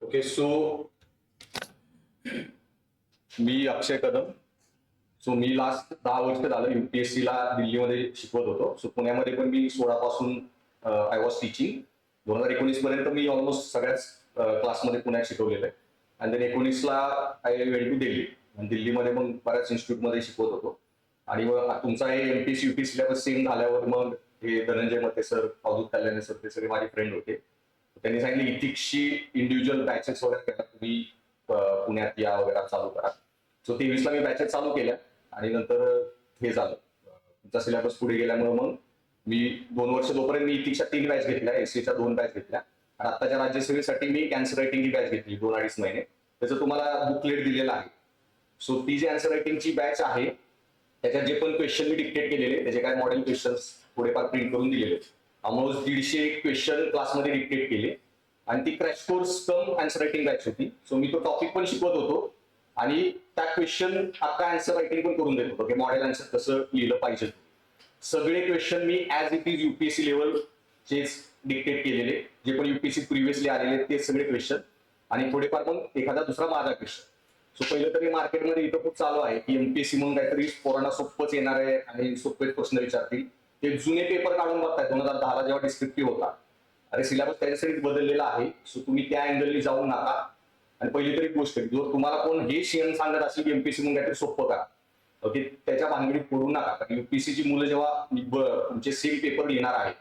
Okay. So मी अक्षय Kadam. So मी last 10 वर्ष झालं UPSC ला दिल्लीमध्ये शिकवत होतो. सो पुण्यामध्ये पण मी 16 पासून आय वॉज टीचिंग. 2019 पर्यंत मी ऑलमोस्ट सगळ्याच क्लासमध्ये पुण्यात शिकवलेलं आहे. आणि देन 19ला आय वेंट टू दिल्ली. आणि दिल्लीमध्ये मग बऱ्याच इन्स्टिट्यूटमध्ये शिकवत होतो. आणि मग तुमचा हे MPSC UPSC सिलेबस सेम झाल्यावर मग हे धनंजय मते सर, अवधूत कल्याणे सर, ते सगळे माझे फ्रेंड होते. त्यांनी सांगितलं इथिक्सची इंडिव्हिज्युअल बॅचेस वगैरे करा, तुम्ही पुण्यात या वगैरे चालू करा. सो 23ला मी बॅचेस चालू केल्या आणि नंतर हे झालं, तुमचा सिलेबस पुढे गेल्यामुळे मग मी 2 वर्ष जोपर्यंत मी इथिक्सच्या 3 बॅच घेतल्या, SCच्या 2 बॅच घेतल्या आणि आताच्या राज्यसेवेसाठी मी कॅन्सर रायटिंग ही बॅच घेतली 2-2.5 महिने. त्याचं तुम्हाला बुकलेट दिलेलं आहे. सो ती जी आन्सर रायटिंगची बॅच आहे त्याच्यात जे पण क्वेश्चन मी डिक्टेट केलेले, त्याचे काय मॉडेल क्वेश्चन्स थोडेफार प्रिंट करून दिलेले. ऑलमोस्ट 150 क्वेश्चन क्लासमध्ये डिक्टेट केले आणि ती क्रॅश कोर्स कम आन्सर रायटिंग बॅच होती. सो मी तो टॉपिक पण शिकवत होतो आणि त्या क्वेश्चन अख्खा आन्सर रायटिंग पण करून देत होतो की मॉडेल आन्सर कसं लिहिलं पाहिजे. सगळे क्वेश्चन मी ऍज इट इज UPSC लेवलचेच डिक्टेट केलेले, जे पण UPSC प्रिव्हियसली आलेले ते सगळे क्वेश्चन आणि थोडेफार मग एखादा दुसरा माझा क्वेश्चन. सो पहिलं तरी मार्केटमध्ये इथं खूप चालू आहे की MPSC म्हणून काहीतरी पोरांना सोपंच येणार आहे आणि सोपे प्रश्न विचारतील. ते जुने पेपर काढून बघताय 2010ला जेव्हा डिस्क्रिप्टिव्ह होता. अरे सिलेबस त्याच्यासाठी बदललेला आहे. सो तुम्ही त्या अँगलनी जाऊ नका. आणि पहिली तरी गोष्ट जर तुम्हाला कोण हे शियन सांगत असेल की MPSC म्हणून काहीतरी सोपं करा, ओके, त्याच्या भानगडीत पडू नका. कारण UPSCची मुलं जेव्हा तुमचे सेम पेपर लिहिणार आहे,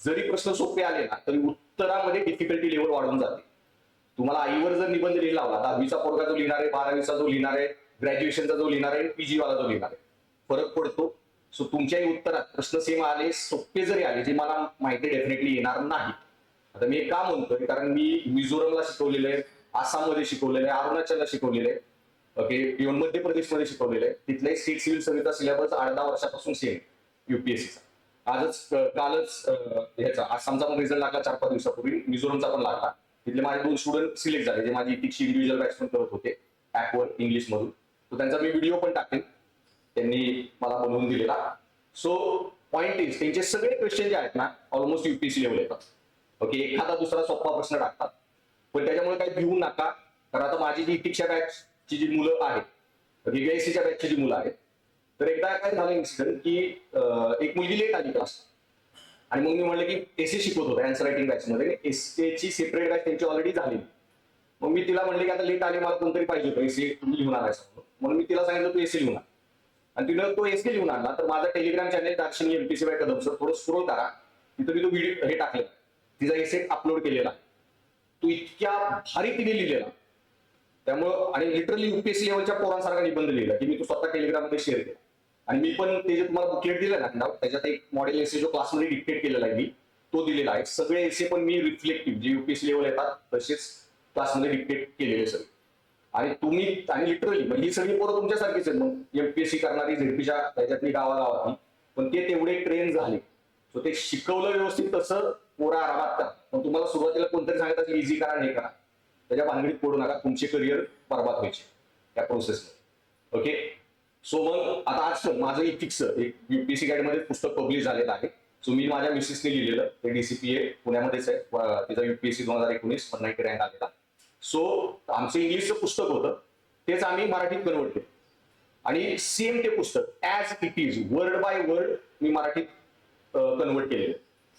जरी प्रश्न सोपे आले ना तरी उत्तरामध्ये डिफिकल्टी लेवल वाढून जाते. तुम्हाला आईवर जर निबंध लिहिला लावला, 10वीचा पोरगा जो लिहिणार आहे, 12वीचा जो लिहिणार आहे, ग्रॅज्युएशनचा जो लिहिणार आहे, PG वाला जो लिहिणार आहे, फरक पडतो. सो तुमच्याही उत्तरात प्रश्न सेम आले, सोपे जरी आले, जे मला माहिती डेफिनेटली येणार नाही. आता मी का म्हणतोय, कारण मी मिझोरमला शिकवलेलं आहे, आसाममध्ये शिकवलेलं आहे, अरुणाचलला शिकवलेलं आहे, ओके, इव्हन मध्य प्रदेशमध्ये शिकवलेलं आहे. तिथलाही स्टेट सिव्हिल सर्व्हिसचा सिलेबस 8-10 वर्षापासून सेम UPSCचा. कालच ह्याचा आसामचा पण रिझल्ट लागला 4-5 दिवसापूर्वी, मिझोरमचा पण लागला. तिथले माझे 2 स्टुडंट सिलेक्ट झाले, जे माझी इथिक्सची इंडिव्हिज्युअल बॅच पण करत होते ऍपवर इंग्लिशमधून. तो त्यांचा मी व्हिडिओ पण टाकेन, त्यांनी मला बनवून दिलेला. सो पॉइंट इज, त्यांचे सगळे क्वेश्चन जे आहेत ना ऑलमोस्ट UPSC लेवल येतात. ओके, एखादा दुसरा सोपा प्रश्न टाकतात, पण त्याच्यामुळे काही भिवू नका. कारण आता माझी जी इथिक्सच्या बॅचची जी मुलं आहेत, UPSCच्या बॅचची जी मुलं आहेत, तर एकदा काय झालं इन्सिडेंट की एक मुलगी लेट आली क्लास आणि मग मी म्हणलं की एसे शिकवत होता आन्सर रायटिंग बॅच मध्ये, एसएची सेपरेट बॅच त्यांची ऑलरेडी झाली. मग मी तिला म्हणले की आता लेट आले, मला कोणतरी पाहिजे होतं एसे लिहून आणायचं. म्हणून मी तिला सांगितलं तू एसे लिहून आण, आणि तिला तो एसे लिहून आणला. तर माझा Telegram channel Darshani MPSC by Kadam sir, थोडं स्क्रोल करा, तिथं मी तो व्हिडिओ हे टाकलेला, तिचा एसे अपलोड केलेला. तो इतक्या भारी तिने लिहिलेला, त्यामुळं, आणि लिटरली UPSC लेवलच्या पोरांसारखा निबंध लिहिला की मी तो स्वतः टेलिग्राममध्ये शेअर केला. आणि मी पण ते जे तुम्हाला बुकलेट दिलं ना, त्याच्यात एक मॉडेल एसे जो क्लासमध्ये डिक्टेट केलेला आहे मी, तो दिलेला आहे. सगळे एसे पण मी रिफ्लेक्टिव्ह जे UPSC लेवल येतात तसेच क्लासमध्ये डिक्टेट केलेले सगळे. आणि तुम्ही, आणि लिटरली म्हणजे ही सगळी पोरं तुमच्यासारखीच आहेत, मग MPSC करणारी झेडपीच्या त्याच्यातली गावागावातली, पण ते तेवढे ट्रेन झाले. सो ते शिकवलं व्यवस्थित तसं पोरं आरामात करा. पण तुम्हाला सुरुवातीला कोणतरी सांगत असेल इझी करा, हे करा, त्याच्या भानगडीत पडू नका, तुमचे करिअर बरबाद व्हायचे त्या प्रोसेसमध्ये. ओके, सो मग आता आज माझं इथिक्स एक UPSC गाईड मध्ये पुस्तक पब्लिश झालेलं आहे. सो मी माझ्या मिसेसने लिहिलेलं, ते DCPA पुण्यामध्येच आहे, तिचा UPSC 2019 90 रँक आलेला. सो आमचं इंग्लिशचं पुस्तक होतं, तेच आम्ही मराठीत कन्वर्ट केलं आणि सेम ते पुस्तक as it is word by word मी मराठीत कन्वर्ट केलेलं.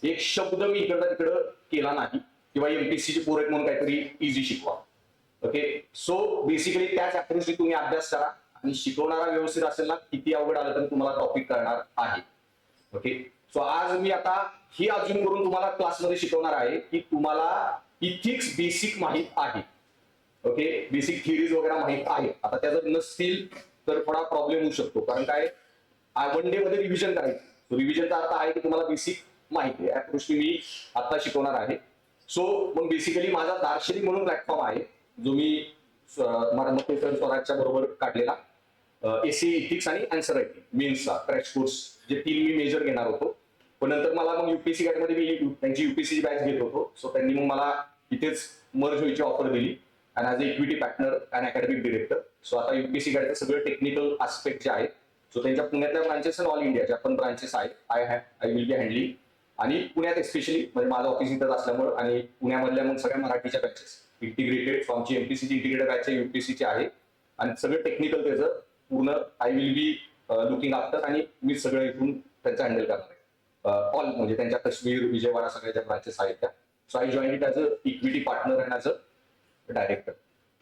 एक शब्द मी इकडं तिकडं केला नाही किंवा MPSCची पोरं म्हणून काहीतरी इझी शिकवा. ओके, सो बेसिकली त्याच अप्रोचने तुम्ही अभ्यास करा आणि शिकवणारा व्यवस्थित असेल ना, किती अवघड आलं तरी तुम्हाला टॉपिक करणार आहे. ओके, सो आज मी आता ही अजून करून तुम्हाला क्लासमध्ये शिकवणार आहे की तुम्हाला इथिक्स बेसिक माहित आहे. ओके, बेसिक थिअरीज वगैरे माहित आहे. आता त्या जर नसतील तर थोडा प्रॉब्लेम होऊ शकतो, कारण काय, 1 डे मध्ये रिव्हिजन करायचं. रिव्हिजनचा अर्थ आहे की तुम्हाला बेसिक माहिती आहे, अप्रोचने मी आता शिकवणार आहे. सो मग बेसिकली माझा दार्शनिक म्हणून प्लॅटफॉर्म आहे, जो मी मते सर स्वराजच्या बरोबर काढलेला, एसी इथिक्स आणि आन्सर रायटिंग मेन्सचा क्रॅश कोर्स, जे 3 मी मेजर घेणार होतो. पण नंतर मला मग UPSC गाईडमध्ये मी त्यांची UPSC बॅच घेत होतो. सो त्यांनी मग मला इथेच मर्ज व्हायची ऑफर दिली आणि as a equity partner and academic director. So आता UPSC गाईडचं सगळं टेक्निकल आस्पेक्ट जे आहे, सो त्यांच्या पुण्यातल्या ब्रांचेस आणि ऑल इंडिया ज्या पण ब्रांचेस आहेत, आय विल बी हँडलिंग. आणि पुण्यात स्पेशली म्हणजे माझं ऑफिस इथंच असल्यामुळे, आणि पुण्यामधल्या मग सगळ्या मराठीच्या बॅचेस इंटिग्रेटेड, आमची एमपीसीची इंटिग्रेटेड बॅच आहे, युपीएससीची आहे आणि सगळं टेक्निकल त्याचं पूर्ण I will be looking after आणि मी सगळं इथून त्यांचं हँडल करणार आहे. ऑल म्हणजे त्यांच्या काश्मीर, विजयवाडा सगळ्या ज्या ब्रांचेस आहेत त्या. So I join it as a equity partner and as a director.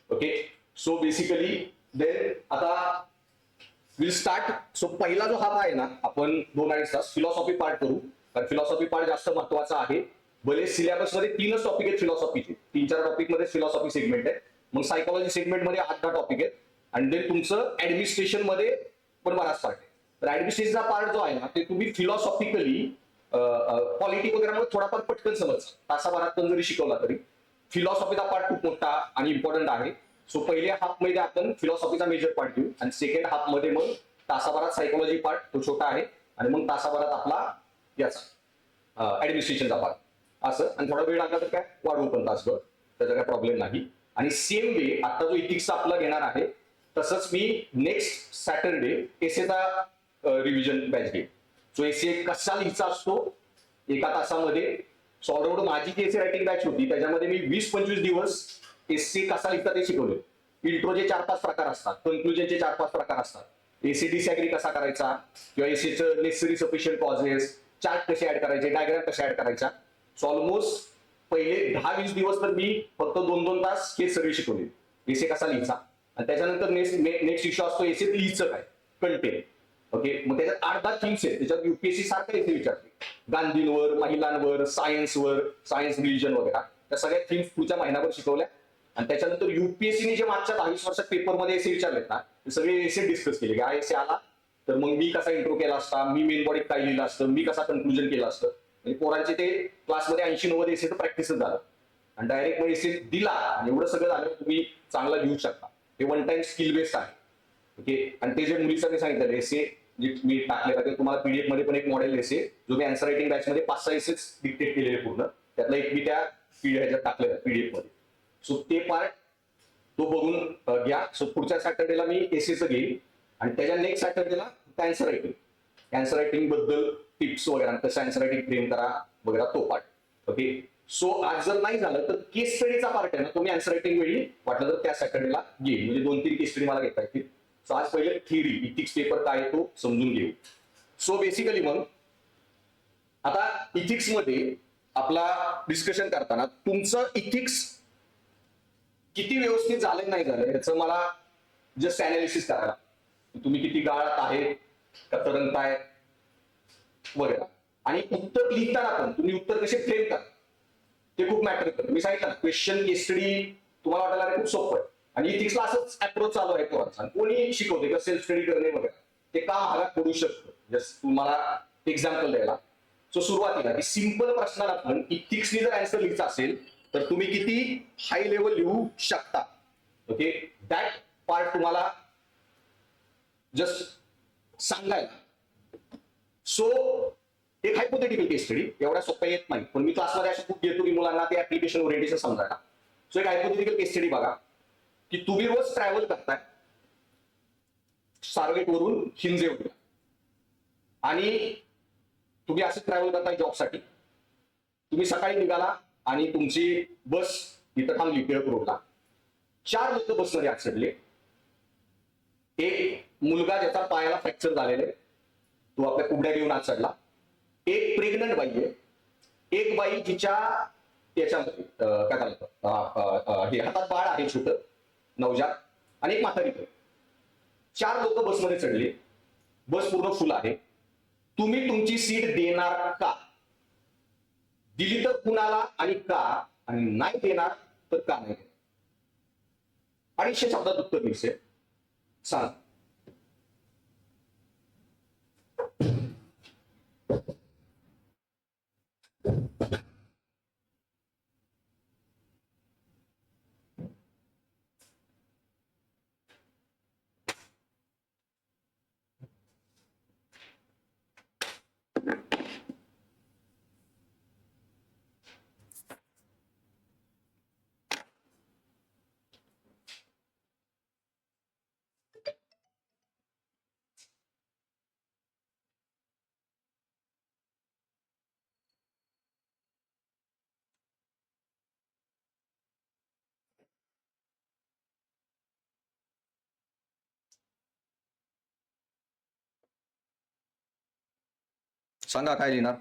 Okay, so basically then आता विल स्टार्ट. सो पहिला जो हाफ आहे ना, आपण 2-2.5 तास फिलॉसॉफी पार्ट करू, कारण फिलॉसॉफी पार्ट जास्त महत्वाचा आहे. भले सिलेबसमध्ये 3च टॉपिक आहेत फिलॉसॉफीचे, 3-4 टॉपिक मध्ये फिलॉसॉफी सेगमेंट आहे, मग सायकोलॉजी सेगमेंट मध्ये 8-10 टॉपिक आहेत आणि देन तुमचं ऍडमिनिस्ट्रेशन मध्ये पण बराच पार्ट आहे. तर ऍडमिनिस्ट्रेशनचा पार्ट जो आहे ना, ते तुम्ही फिलॉसॉफिकली पॉलिटी वगैरे थोडाफार पटकन समज, तासाभरात पण जरी शिकवला तरी. फिलॉसॉफीचा पार्ट खूप मोठा आणि इम्पॉर्टंट आहे. सो पहिल्या हाफ मध्ये आपण फिलॉसॉफीचा मेजर पार्ट घेऊ आणि सेकंड हाफ मध्ये मग तासाभरात सायकोलॉजी पार्ट तो छोटा आहे आणि मग तासाभरात आपला याचा ऍडमिनिस्ट्रेशनचा पार्ट असं. आणि थोडा वेळ लागला तर काय वाढवू पण तासभर, त्याचा काय प्रॉब्लेम नाही. आणि सेम वे आता जो इथिक्सचा आपला घेणार आहे तसंच मी नेक्स्ट सॅटरडे एसेचा रिव्हिजन बॅच घेईन. सो एसे कसा लिहायचा असतो एका तासामध्ये. सो ऑलरेडी माझी जी एसे रायटिंग बॅच होती त्याच्यामध्ये मी 20-25 दिवस एसे कसा लिहिता ते शिकवले. इंट्रोचे 4-5 प्रकार असतात, कन्क्लुजनचे 4-5 प्रकार असतात, एसी डिसॅग्री कसा करायचा किंवा एसीचं नेसेसरी सफिशियंट कॉजेस, चार्ट कसे ऍड करायचे, डायग्राम कशा ऍड करायचा. सो ऑलमोस्ट पहिले 10-20 दिवस तर मी फक्त 2-2 तास हे सगळे शिकवले, एसे कसा लिहायचा. आणि त्याच्यानंतर नेक्स्ट इश्यू असतो एसे लिहायचं काय, कंटेंट. ओके, मग त्याच्यात 8-10 थीम्स आहेत, त्याच्यात युपीएससी सारखं एसे विचारते, गांधींवर, महिलांवर, सायन्सवर, सायन्स रिलिजन वगैरे त्या सगळ्या थीम्स पुढच्या महिन्याभर शिकवल्या. आणि त्याच्यानंतर युपीएससीने जे मागच्या 20 वर्षात पेपरमध्ये एसे विचारलेत ना, ते सगळे एसे डिस्कस केले की हा एसे आला तर मग मी कसा इंट्रो केला असता, मी मेन बॉडीत काय लिहिलं असतं, मी कसा कन्क्लुजन केलं असतं. म्हणजे पोरांचे ते क्लासमध्ये 80-90 एसेचं प्रॅक्टिसच झालं आणि डायरेक्ट मग एसे दिला आणि एवढं सगळं झालं तुम्ही चांगला लिहू शकता. हे वन टाइम स्किल बेस्ड आहे. ओके, आणि ते जे मुलीचं सांगितलं एसे जे मी टाकलेला ते तुम्हाला पीडीएफ मध्ये पण एक मॉडेल एसे जो मी आन्सर रायटिंग बॅच मध्ये 5-6 एसेच डिक्टेट केलेले पूर्ण, त्यातला एक मी त्या ह्याच्यात टाकलेला पीडीएफ मध्ये. सो ते पार्ट तो बघून घ्या. सो पुढच्या सॅटर्डेला मी एसेचं घेईन आणि त्याच्या नेक्स्ट सॅटर्डेला आन्सर रायटिंग बद्दल टिप्स वगैरे कसं आन्सर रायटिंग फ्रेम करा वगैरे तो पार्ट. ओके, सो आज जर नाही झालं तर केस स्टडीचा पार्ट आहे ना, तो मी आन्सर रायटिंग वेळी वाटलं तर त्या सॅटर्डेला घेईन, म्हणजे 2-3 केस स्टडी मला घेता येतील. सो आज पहिले थिअरी इथिक्स पेपर काय तो समजून घेऊ. सो बेसिकली मग आता इथिक्स मध्ये आपला डिस्कशन करताना तुमचं इथिक्स किती व्यवस्थित झालं नाही झालं याचं मला जस्ट अनालिसिस करायला, तुम्ही किती गाळात आहे का तरंगताय वगैरे. आणि उत्तर लिहिताना पण तुम्ही उत्तर कसे फ्रेम करा ते खूप मॅटर करतं. मी सांगितलं क्वेश्चन केस स्टडी तुम्हाला वाटायला खूप सोपं आहे आणि इथिक्सला असंच अप्रोच चालू आहे पोरांचा, कोणी शिकवते का सेल्फ स्टडी करणे वगैरे ते का महागात पडू शकतं. जस्ट तुम्हाला एक्झाम्पल द्यायला. सो सुरुवातीला की सिंपल प्रश्नाला पण इथिक्सनी जर आन्सर लिहायचा असेल तर तुम्ही किती हाय लेवल लिहू शकता. ओके, दॅट पार्ट तुम्हाला जस्ट सांगायला. सो एक हायपोथेटिकल केस स्टडी एवढ्या सोप्या येत नाही, पण मी क्लासमध्ये अशा खूप घेतो की मुलांना ते ऍप्लिकेशन ओरिएंटेशन समजायला. सो एक हायपोथेटिकल केस स्टडी बघा की तुम्ही रोज ट्रॅव्हल करताय सार्वेट वरून हिंजेवरून आणि तुम्ही असं ट्रॅव्हल करताय जॉबसाठी. तुम्ही सकाळी निघाला आणि तुमची बस इथं थांबली टिळक रोडला. 4 लोक बसमध्ये आत चढले. एक मुलगा ज्याचा पायाला फ्रॅक्चर झालेला आहे तो आपल्या कुबड्या घेऊन आत चढला. एक प्रेग्नंट बाई आहे. एक बाई जिच्या त्याच्यामध्ये काय म्हणतात हे हातात बाळ आहे छोटं नवजात आणि एक म्हातारी. 4 लोक बसमध्ये चढले. बस पूर्ण फुल आहे. तुम्ही तुमची सीट देणार का? दिली तर कुणाला आणि का? आणि नाही देणार तर का नाही? 250 शब्दात उत्तर लिहायचे. सांग. सांगा काय लिहिणार.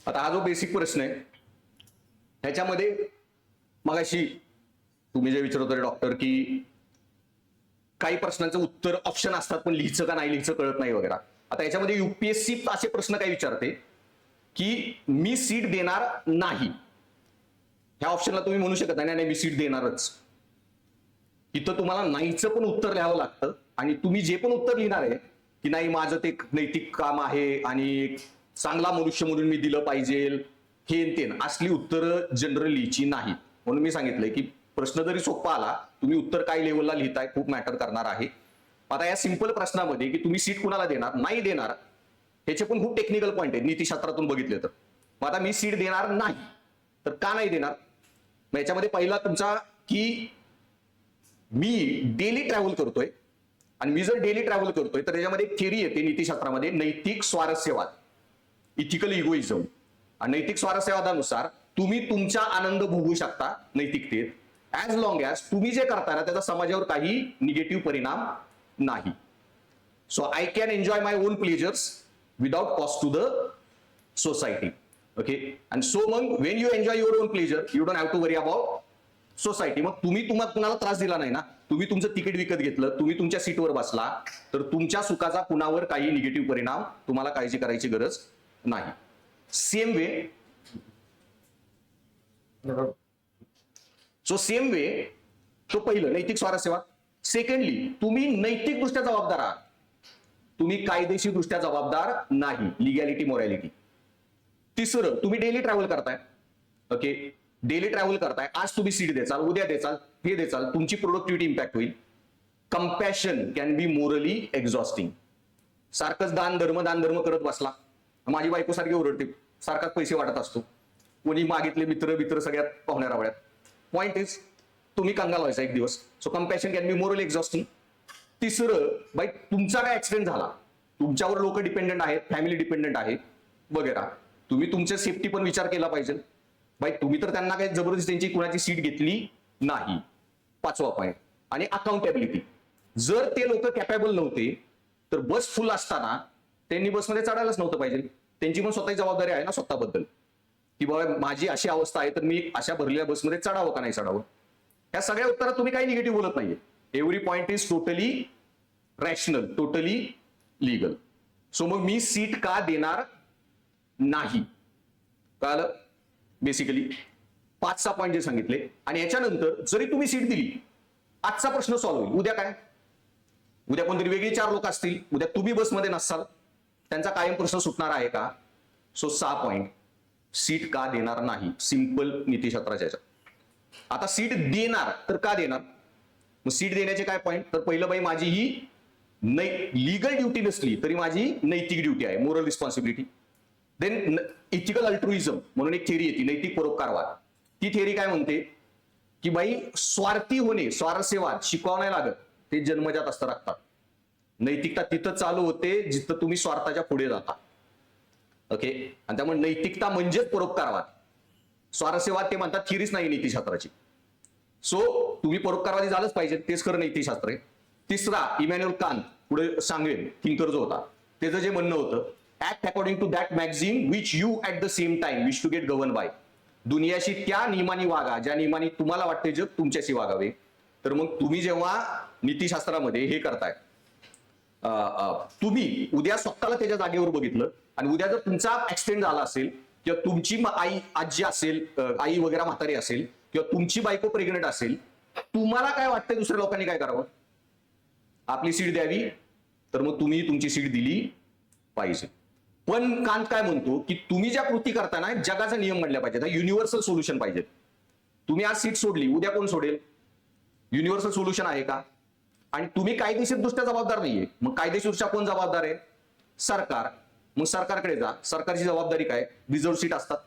आता हा जो बेसिक प्रश्न आहे ह्याच्यामध्ये मगाशी तुम्ही जे विचारत होते डॉक्टर की काही प्रश्नांचं उत्तर ऑप्शन असतात पण लिहायचं का नाही लिहायचं कळत नाही वगैरे. आता याच्यामध्ये युपीएससी असे प्रश्न काय विचारते की मी सीट देणार नाही. ह्या ऑप्शनला तुम्ही म्हणू शकत नाही मी सीट देणारच. इथं तुम्हाला नाहीचं पण उत्तर लिहावं लागतं आणि तुम्ही जे पण उत्तर लिहिणार आहे की नाही माझं ते नैतिक काम आहे आणि चांगला मनुष्य म्हणून मी दिलं पाहिजे हे ते असली उत्तरं जनरल लिहायची नाही. म्हणून मी सांगितलंय की प्रश्न जरी सोपा आला तुम्ही उत्तर काय लेवलला लिहिताय खूप मॅटर करणार आहे. आता या सिंपल प्रश्नामध्ये की तुम्ही सीट कुणाला देणार नाही देणार ह्याचे पण खूप टेक्निकल पॉईंट आहेत नीतिशास्त्रातून बघितले तर. मग आता मी सीट देणार नाही तर का नाही देणार. मग याच्यामध्ये पहिला तुमचा की मी डेली ट्रॅव्हल करतोय आणि मी जर डेली ट्रॅव्हल करतोय तर त्याच्यामध्ये एक थिअरी येते नीतिशास्त्रामध्ये नैतिक स्वारस्यवाद इथिकल इगोइझम. आणि नैतिक स्वारस्यवादानुसार तुम्ही तुमचा आनंद भोगू शकता नैतिकतेत ऍज लॉंग ऍज तुम्ही जे करताय ना त्याचा समाजावर काही निगेटिव्ह परिणाम नाही. So I can enjoy my own pleasures without cost to the society. Okay and so मग when you enjoy your own pleasure you don't have to worry about society. मग तुम्ही तुम्हाला कुणाला त्रास दिला नाही ना तुम्ही तुमचं तिकीट विकत घेतलं तुम्ही तुमच्या सीटवर बसला तर तुमच्या सुखाचा कुणावर काही निगेटिव्ह परिणाम तुम्हाला काळजी करायची गरज नाही. सेम वे सेम वे तो पहिलं नैतिक स्वारस्यवाद. सेकंडली तुम्ही नैतिक दृष्ट्या जबाबदार आहात तुम्ही कायदेशीर दृष्ट्या जबाबदार नाही लिगॅलिटी मोरॅलिटी. तिसरं तुम्ही डेली ट्रॅव्हल करताय. ओके डेली ट्रॅव्हल करताय आज तुम्ही सीट देचाल उद्या देचाल हे देचाल तुमची प्रोडक्टिव्हिटी इम्पॅक्ट होईल. कंपॅशन कॅन बी मोरली एक्झॉस्टिंग. सारखंच दान धर्म करत बसला माझी बायको सारखी ओरडते सारखाच पैसे वाटत असतो कोणी मागितले मित्र सगळ्यात पाहुण्या रावळ्यात. पॉइंट इज तुम्ही कंगाल व्हायचा एक दिवस. सो कंपॅशन कॅन बी मोरली एक्झॉस्टिंग. तिसरं बाई तुमचा काय ऍक्सिडेंट झाला तुमच्यावर लोक डिपेंडेंट आहेत फॅमिली डिपेंडेंट आहे वगैरे तुम्ही तुमच्या सेफ्टी पण विचार केला पाहिजे. बाई तुम्ही तर त्यांना काही जबरदस्ती त्यांची कुणाची सीट घेतली नाही. पाचवा पॉईंट. आणि अकाउंटेबिलिटी जर ते लोक कॅपेबल नव्हते तर बस फुल असताना त्यांनी बसमध्ये चढायलाच नव्हतं पाहिजे. त्यांची पण स्वतःची जबाबदारी आहे ना स्वतःबद्दल की बाबा माझी अशी अवस्था आहे तर मी अशा भरलेल्या बसमध्ये चढावं का नाही चढावं. या सगळ्या उत्तरात तुम्ही काही निगेटिव्ह बोलत नाहीये. Every point is totally rational totally legal. So मग मी सीट का देणार नाही कळलं. बेसिकली 5-6 पॉईंट जे सांगितले आणि याच्यानंतर जरी तुम्ही सीट दिली आजचा प्रश्न सॉल्व्ह होईल. उद्या काय उद्या कोणतरी वेगळी 4 लोक असतील उद्या तुम्ही बसमध्ये नसाल त्यांचा कायम प्रश्न सुटणार आहे का. सो 6 पॉईंट सीट का देणार नाही सिंपल नीतिशास्त्राच्या. आता सीट देणार तर का देणार. मग सीट देण्याचे काय पॉईंट तर पहिलं बाई माझी ही लीगल ड्युटी नसली तरी माझी नैतिक ड्युटी आहे मोरल रिस्पॉन्सिबिलिटी. देन इथिकल अल्ट्रुइझम म्हणून एक थिअरी येते नैतिक परोपकारवाद. ती थिअरी काय म्हणते की बाई स्वार्थी होणे स्वारस्यवाद शिकवावं नाही लागत ते जन्मजात असतं रक्तात. नैतिकता तिथं चालू होते जिथं तुम्ही स्वार्थाच्या पुढे जाता. ओके आणि त्यामुळे नैतिकता म्हणजेच परोपकारवाद. स्वारस्यवाद ते म्हणतात थिअरीच नाही नीतिशास्त्राची. सो तुम्ही परोपकारवादी झालंच पाहिजे तेच खरं नीतिशास्त्र आहे. तिसरा इमॅन्युअल कांत पुढे सांगेन थिंकर जो होता त्याचं जे म्हणणं होतं act according to that maxim which you at the same time wish to get govern by. दुनियाशी त्या नियमाने वागा ज्या नियमाने तुम्हाला वाटते जग तुमच्याशी वागावे. तर मग तुम्ही जेव्हा नीतिशास्त्रामध्ये हे करताय तुम्ही उद्या स्वतःला त्याच्या जागेवर बघितलं आणि उद्या जर तुमचा ऍक्सिडेंट झाला असेल किंवा तुमची आई आजी असेल आई वगैरे म्हातारी असेल किंवा तुमची बायको प्रेग्नेंट असेल तुम्हाला काय वाटतंय दुसऱ्या लोकांनी काय करावं. आपली सीट द्यावी तर मग तुम्ही तुमची सीट दिली पाहिजे. पण कांत काय म्हणतो की तुम्ही ज्या कृती करताना जगाचा नियम म्हणल्या पाहिजेत युनिव्हर्सल सोल्युशन पाहिजे. तुम्ही आज सीट सोडली उद्या कोण सोडेल. युनिव्हर्सल सोल्युशन आहे का. आणि तुम्ही कायदेशीर दृष्ट्या जबाबदार नाहीये मग कायदेशीरच्या कोण जबाबदार आहे सरकार. मग सरकारकडे जा सरकारची जबाबदारी काय रिझर्व्ह सीट असतात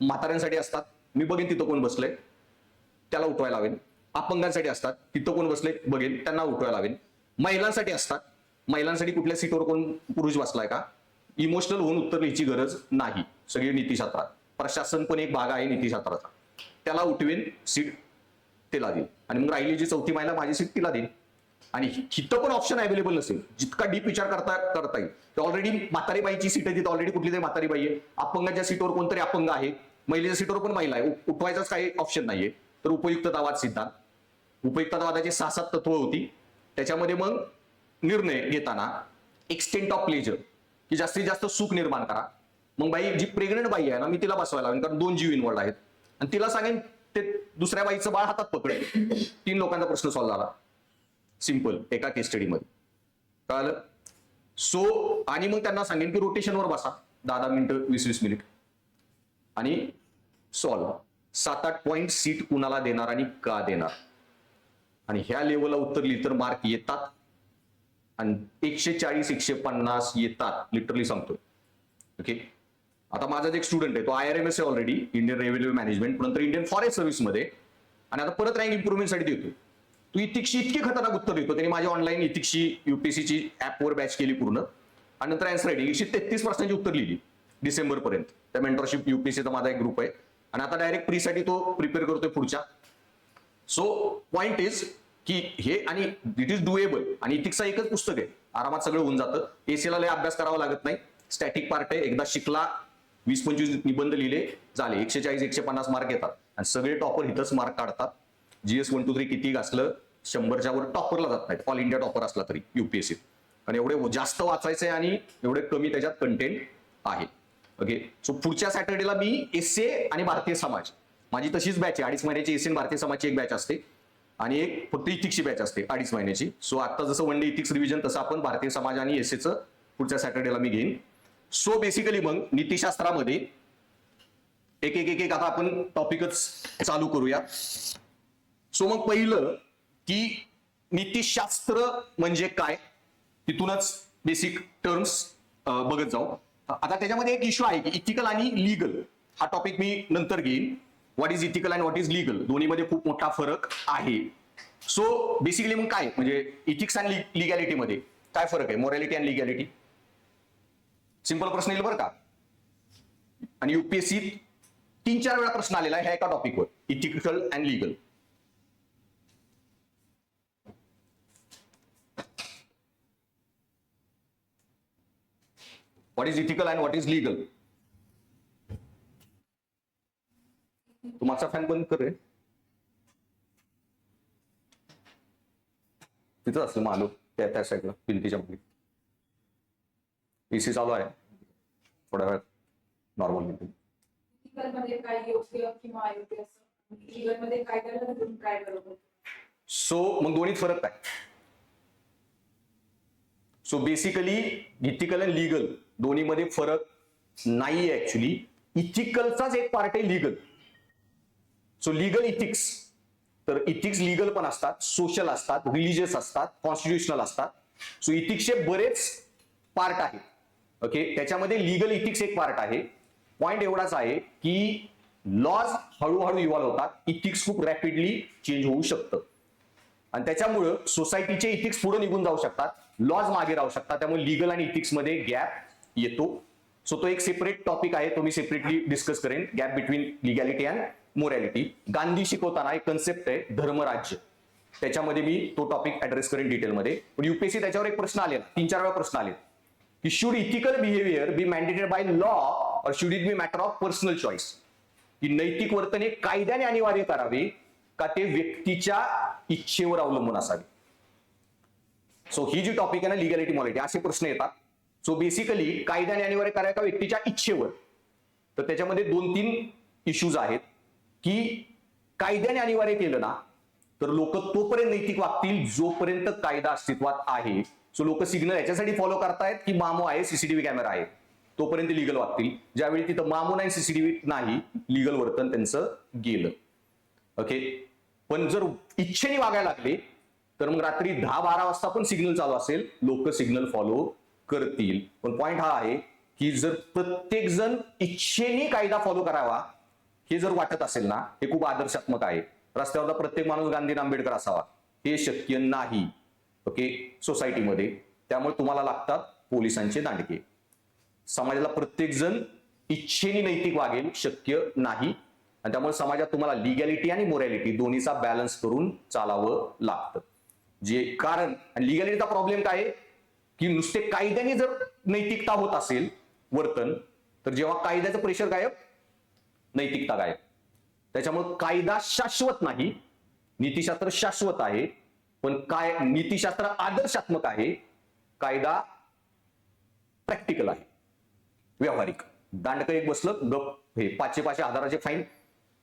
म्हाताऱ्यांसाठी असतात, मी बघेन तिथं कोण बसलंय त्याला उठवायला लावेन. अपंगांसाठी असतात, तिथं कोण बसले बघेन त्यांना उठवायला लावेन. महिलांसाठी असतात, महिलांसाठी कुठल्या सीटवर कोण पुरुष बसलाय का, इमोशनल होऊन उत्तर लिहायची गरज नाही, सगळी नीतिशास्त्रात. प्रशासन पण एक भाग आहे नीतिशास्त्राचा, त्याला उठवेन, सीट त्याला देईन, आणि मग राहिली जी चौथी महिला माझी सीट तिला देईन. आणि तिथं पण ऑप्शन अवेलेबल नसेल, जितका डीप विचार करता येईल. ऑलरेडी म्हातारी बाईची सीट आहे, तिथं ऑलरेडी कुठली तरी म्हातारी बाई आहे, अपंगाच्या सीटवर कोणतरी अपंग आहे, महिलेच्या सीटवर पण महिला आहे, उठवायचाच काही ऑप्शन नाहीये. तर उपयुक्ततावाद सिद्धांत, उपयुक्ततावादाची 6-7 तत्व होती. त्याच्यामध्ये मग निर्णय घेताना एक्सटेंट ऑफ प्लेजर, की जास्तीत जास्त सुख निर्माण करा. मग बाई जी प्रेग्नंट बाई आहे ना, मी तिला बसवायला लावेन, कारण 2 जीव इन्व्हॉल्ड आहेत, आणि तिला सांगेन ते दुसऱ्या बाईचं बाळ हातात पकडेल. 3 लोकांचा प्रश्न सॉल्व्ह झाला, सिंपल, एका केस स्टडीमध्ये. कळलं? सो आणि मग त्यांना सांगेन की रोटेशनवर बसा 10-10 मिनिटं, 20-20 मिनिट, आणि सॉल्व्ह. 7-8 पॉइंट सीट कुणाला देणार आणि का देणार, आणि ह्या लेवलला उत्तर लिहिलं तर मार्क येतात, आणि 140-150 येतात, लिटरली सांगतो. ओके, आता माझा एक स्टुडंट आहे, तो IRMS आहे ऑलरेडी, इंडियन रेव्हेन्यू मॅनेजमेंट, नंतर इंडियन फॉरेस्ट सर्व्हिसमध्ये, आणि आता परत रँक इम्प्रुव्हमेंटसाठी देतो. तू इथिक्सची इतकी खतरनाक उत्तर देतो, त्यांनी माझी ऑनलाईन इथिक्सची UPSCची ऍपवर बॅच केली पूर्ण, आणि नंतर आन्सर रायटिंग 133 प्रश्नांची उत्तर लिहिली डिसेंबर पर्यंत. त्या मेंटरशिप UPSCचा माझा एक ग्रुप आहे, आणि आता डायरेक्ट प्रीसाठी तो प्रिपेअर करतोय पुढच्या. सो पॉइंट इज की हे, आणि इट इज डुएबल, आणि इथिक्सचा एकच पुस्तक आहे, आरामात सगळं होऊन जातं. एसीला लय अभ्यास करावा लागत नाही, स्टॅटिक पार्ट आहे, एकदा शिकला, 20-25 निबंध लिहिले झाले, 140-150 मार्क येतात, आणि सगळे टॉपर इथंच मार्क काढतात. GS 1, 2, 3 किती असलं 100च्या वर टॉपरला जात नाहीत, ऑल इंडिया टॉपर असला तरी UPSC, आणि एवढे जास्त वाचायचंय आणि एवढे कमी त्याच्यात कंटेंट आहे. ओके, सो पुढच्या सॅटर्डेला मी एसए आणि भारतीय समाज, माझी तशीच बॅच आहे, 2.5 महिन्याची एसए आणि भारतीय समाजची एक बॅच असते, आणि एक फक्त इथिक्सची बॅच असते 2.5 महिन्याची. सो आता जसं 1 डे इथिक्स रिव्हिजन, तसं आपण भारतीय समाज आणि एसएचं पुढच्या सॅटर्डेला मी घेईन. सो बेसिकली मग नीतिशास्त्रामध्ये एक एक एक एक आता आपण टॉपिकच चालू करूया. सो मग पहिलं की नीतिशास्त्र म्हणजे काय, तिथूनच बेसिक टर्म्स बघत जाऊ. आता त्याच्यामध्ये एक इश्यू आहे की इथिकल आणि लीगल, हा टॉपिक मी नंतर घेईन. What is ethical and what is legal, दोन्हीमध्ये खूप मोठा फरक आहे. सो बेसिकली मग काय, म्हणजे इथिक्स आणि लिगॅलिटी मध्ये काय फरक आहे, मोरॅलिटी आणि लिगॅलिटी. सिंपल प्रश्न येईल बरं का, आणि UPSC 3-4 वेळा प्रश्न आलेला आहे ह्या एका टॉपिकवर, ethical and legal. What is ethical and what is legal. तू मागचा फॅन बंद कर रे, तिथं असलं मग आलो त्या साईडला भिंतीच्या मध्ये. PC चालू आहे, थोड्या वेळात नॉर्मल मीटिंग. सो मग दोन्हीत फरक काय. So basically ethical and legal दोन्हीमध्ये फरक नाहीये ऍक्च्युली. इथिकलचाच एक पार्ट आहे लीगल. सो लीगल इथिक्स, तर इथिक्स लीगल पण असतात, सोशल असतात, रिलिजियस असतात, कॉन्स्टिट्युशनल असतात. सो इथिक्सचे बरेच पार्ट आहेत. ओके, त्याच्यामध्ये लीगल इथिक्स एक पार्ट आहे. पॉइंट एवढाच आहे की लॉज हळूहळू इव्हॉल्व्ह होतात, इथिक्स खूप रॅपिडली चेंज होऊ शकतं, आणि त्याच्यामुळं सोसायटीचे इथिक्स पुढे निघून जाऊ शकतात, लॉज मागे राहू शकतात. त्यामुळे लीगल आणि इथिक्स मध्ये गॅप येतो. सो तो एक सेपरेट टॉपिक आहे, तो मी सेपरेटली डिस्कस करेन, gap between legality and morality. Gandhi शिकवताना एक कन्सेप्ट आहे धर्मराज्य, त्याच्यामध्ये मी तो टॉपिक ऍड्रेस करेन डिटेलमध्ये. पण UPSC त्याच्यावर एक प्रश्न आलेला, 3-4 वेळा प्रश्न आले की should ethical behaviour be mandated by law or should it be matter of personal choice, की नैतिक वर्तन हे कायद्याने अनिवार्य करावे का ते व्यक्तीच्या इच्छेवर अवलंबून असावे. सो ही जी टॉपिक आहे ना, लिगॅलिटी मॉरॅलिटी, असे प्रश्न येतात. सो बेसिकली कायद्याने अनिवार्य करावे का व्यक्तीच्या इच्छेवर, तर त्याच्यामध्ये 2-3 इश्यूज आहेत की कायद्याने अनिवार्य केलं ना तर लोक तोपर्यंत नैतिक वागतील जोपर्यंत कायदा अस्तित्वात आहे. सो लोक सिग्नल याच्यासाठी फॉलो करतायत की मामो आहे, CCTV कॅमेरा आहे, तोपर्यंत लिगल वागतील. ज्यावेळी तिथं मामो नाही, CCTV नाही, लिगल वर्तन त्यांचं गेलं. ओके, पण जर इच्छेने वागायला लागले तर मग रात्री 10-12 वाजता पण सिग्नल चालू असेल, लोक सिग्नल फॉलो करतील. पण पॉइंट हा आहे की जर प्रत्येक जण इच्छेने कायदा फॉलो करावा हे जर वाटत असेल ना, हे खूप आदर्शात्मक आहे, रस्त्यावरचा प्रत्येक माणूस गांधी आंबेडकर असावा, हे शक्य नाही ओके सोसायटीमध्ये. त्यामुळे तुम्हाला लागतात पोलिसांचे दांडके. समाजाला प्रत्येक जण इच्छेने नैतिक वागेल शक्य नाही, आणि त्यामुळे समाजात तुम्हाला लिगॅलिटी आणि मोरॅलिटी दोन्हीचा बॅलन्स करून चालावं लागतं. जे कारण लिगॅलिटीचा प्रॉब्लेम काय आहे की नुसते कायद्याने जर नैतिकता होत असेल वर्तन, तर जेव्हा कायद्याचं प्रेशर गायब, नैतिकता गायब. त्याच्यामुळे कायदा शाश्वत नाही, नीतिशास्त्र शाश्वत आहे, पण काय नीतिशास्त्र आदर्शात्मक आहे, कायदा प्रॅक्टिकल आहे, व्यावहारिक. दांडकं एक बसलं गप, हे 500 हजाराचे फाईन.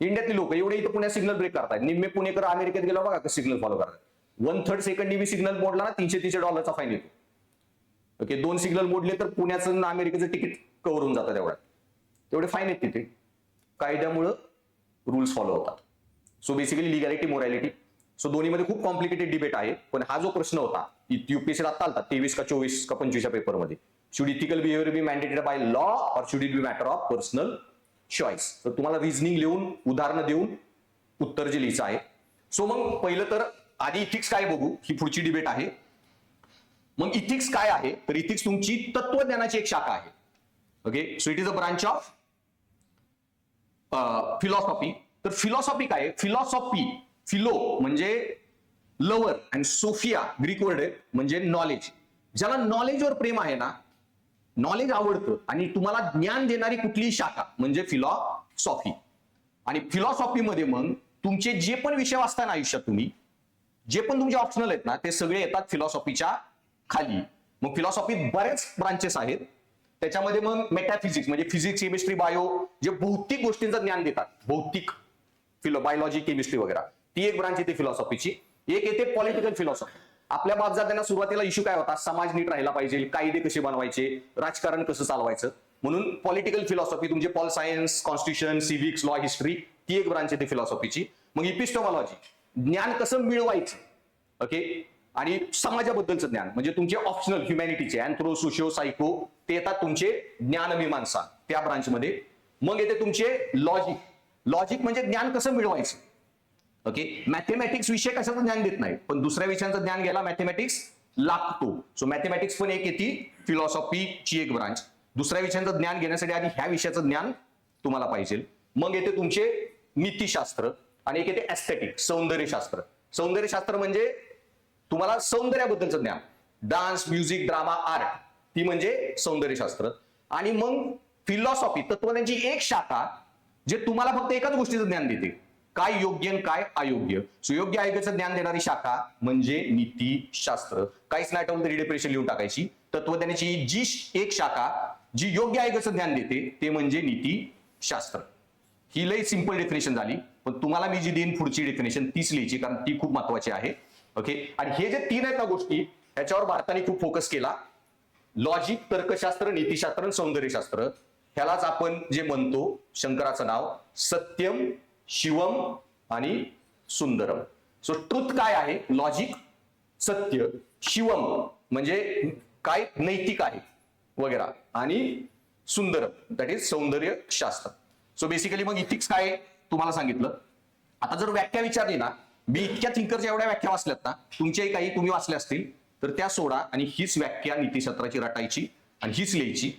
इंडियातली लोक एवढे इथं पुण्यात सिग्नल ब्रेक करतात, निम्मे पुणेकर अमेरिकेत गेलो बघा सिग्नल फॉलो करतात. 1/3 सेकंड बी सिग्नल मोडला ना $300 फाईन येतो. ओके 2 सिग्नल मोडले तर पुण्याचं अमेरिकेचं तिकीट कव्हर होऊन जातं तेवढ्यात. तेवढे फाईन आहेत तिथे, कायद्यामुळं रूल्स फॉलो होतात. So basically legality morality, so दोन्हीमध्ये खूप कॉम्प्लिकेटेड डिबेट आहे. पण हा जो प्रश्न होता युपीएससी आता आलता 23 का 24 का 25 पेपरमध्ये, should ethical behaviour be mandated by law or should it be matter of personal choice. तर तुम्हाला रिझनिंग लिहून उदाहरणं देऊन उत्तर जे लिहायचं आहे. सो मग पहिलं तर आधी इथिक्स काय बघू, ही पुढची डिबेट आहे. मग इथिक्स काय आहे, तर इथिक्स तुमची तत्वज्ञानाची एक शाखा आहे. Okay so it is a branch of philosophy. तर फिलॉसॉफी काय आहे, फिलो म्हणजे lover and sophia Greek word आहे म्हणजे नॉलेज. ज्याला नॉलेजवर प्रेम आहे ना, नॉलेज आवडतं आणि तुम्हाला ज्ञान देणारी कुठलीही शाखा म्हणजे फिलॉसॉफी. आणि फिलॉसॉफीमध्ये मग तुमचे जे पण विषय वाचता ना आयुष्यात, तुम्ही जे पण तुमचे ऑप्शनल आहेत ना, ते सगळे येतात फिलॉसॉफीच्या खाली. मग फिलॉसॉफीत बरेच ब्रांचेस आहेत. त्याच्यामध्ये मग मेटाफिजिक्स म्हणजे फिजिक्स, केमिस्ट्री, बायो, जे भौतिक गोष्टींचं ज्ञान देतात, भौतिक बायोलॉजी, केमिस्ट्री वगैरे, ती एक ब्रांच येते फिलॉसॉफीची. एक येते पॉलिटिकल फिलॉसॉफी. आपल्या बापजात्यांना सुरुवातीला इश्यू काय होता, समाज नीट राहिला पाहिजे, कायदे कसे बनवायचे, राजकारण कसं चालवायचं, म्हणून पॉलिटिकल फिलॉसॉफी तुमचे Paul science, constitution, सिव्हिक्स, law, history, ती एक ब्रांच येते फिलॉसॉफीची. मग इपिस्टोमॉलॉजी, ज्ञान कसं मिळवायचं, ओके, आणि समाजाबद्दलचं ज्ञान म्हणजे तुमचे ऑप्शनल ह्युमॅनिटीचे अँथ्रो, सोशिओ, सायको, ते येतात तुमचे ज्ञानमीमांसा त्या ब्रांचमध्ये. मग येते तुमचे लॉजिक म्हणजे ज्ञान कसं मिळवायचं. ओके मॅथेमॅटिक्स विषय कशाचं ज्ञान देत नाही, पण दुसऱ्या विषयांचं ज्ञान घ्यायला मॅथेमॅटिक्स लागतो. सो मॅथेमॅटिक्स पण एक येते फिलॉसॉफीची एक ब्रांच. दुसऱ्या विषयांचं ज्ञान घेण्यासाठी आधी ह्या विषयाचं ज्ञान तुम्हाला पाहिजे. मग येते तुमचे नीतिशास्त्र आणि एक येते एस्थेटिक, सौंदर्यशास्त्र. सौंदर्यशास्त्र म्हणजे तुम्हाला सौंदर्याबद्दलचं ज्ञान, डान्स, म्युझिक, ड्रामा, आर्ट, ती म्हणजे सौंदर्यशास्त्र. आणि मग फिलॉसॉफी, तत्वज्ञानाची एक शाखा जे तुम्हाला फक्त एकाच गोष्टीचं ज्ञान देते, काय योग्य आणि काय अयोग्य. सुयोग्य अयोग्याचं ज्ञान देणारी शाखा म्हणजे नीतिशास्त्र. काहीच नाही आठवलं तरी डिप्रेशन लिहून टाकायची. तत्वज्ञानाची जी एक शाखा जी योग्य अयोग्याचं ज्ञान देते ते म्हणजे नीतिशास्त्र. ही लई सिंपल डेफिनेशन झाली, पण तुम्हाला मी जी देईन पुढची डेफिनेशन तीच लिहायची, कारण ती खूप महत्वाची आहे. ओके आणि हे जे 3 आहेत ना गोष्टी, ह्याच्यावर भारताने खूप फोकस केला. लॉजिक, तर्कशास्त्र, नीतिशास्त्र आणि सौंदर्यशास्त्र. ह्यालाच आपण जे म्हणतो, शंकराचं नाव सत्यम, शिवम आणि सुंदरम. सो ट्रुथ काय आहे, लॉजिक, सत्य, शिवम म्हणजे काय नैतिक आहे वगैरे, आणि सुंदरम दॅट इज सौंदर्य शास्त्र. सो बेसिकली मग इथिक्स काय तुम्हाला सांगितलं. आता जर व्याख्या विचारली ना, मी इतक्या थिंकरच्या एवढ्या व्याख्या वाचल्यात ना, तुमच्याही काही तुम्ही वाचल्या असतील तर त्या सोडा आणि हीच व्याख्या नीतिशास्त्राची रटायची आणि हीच लिहायची.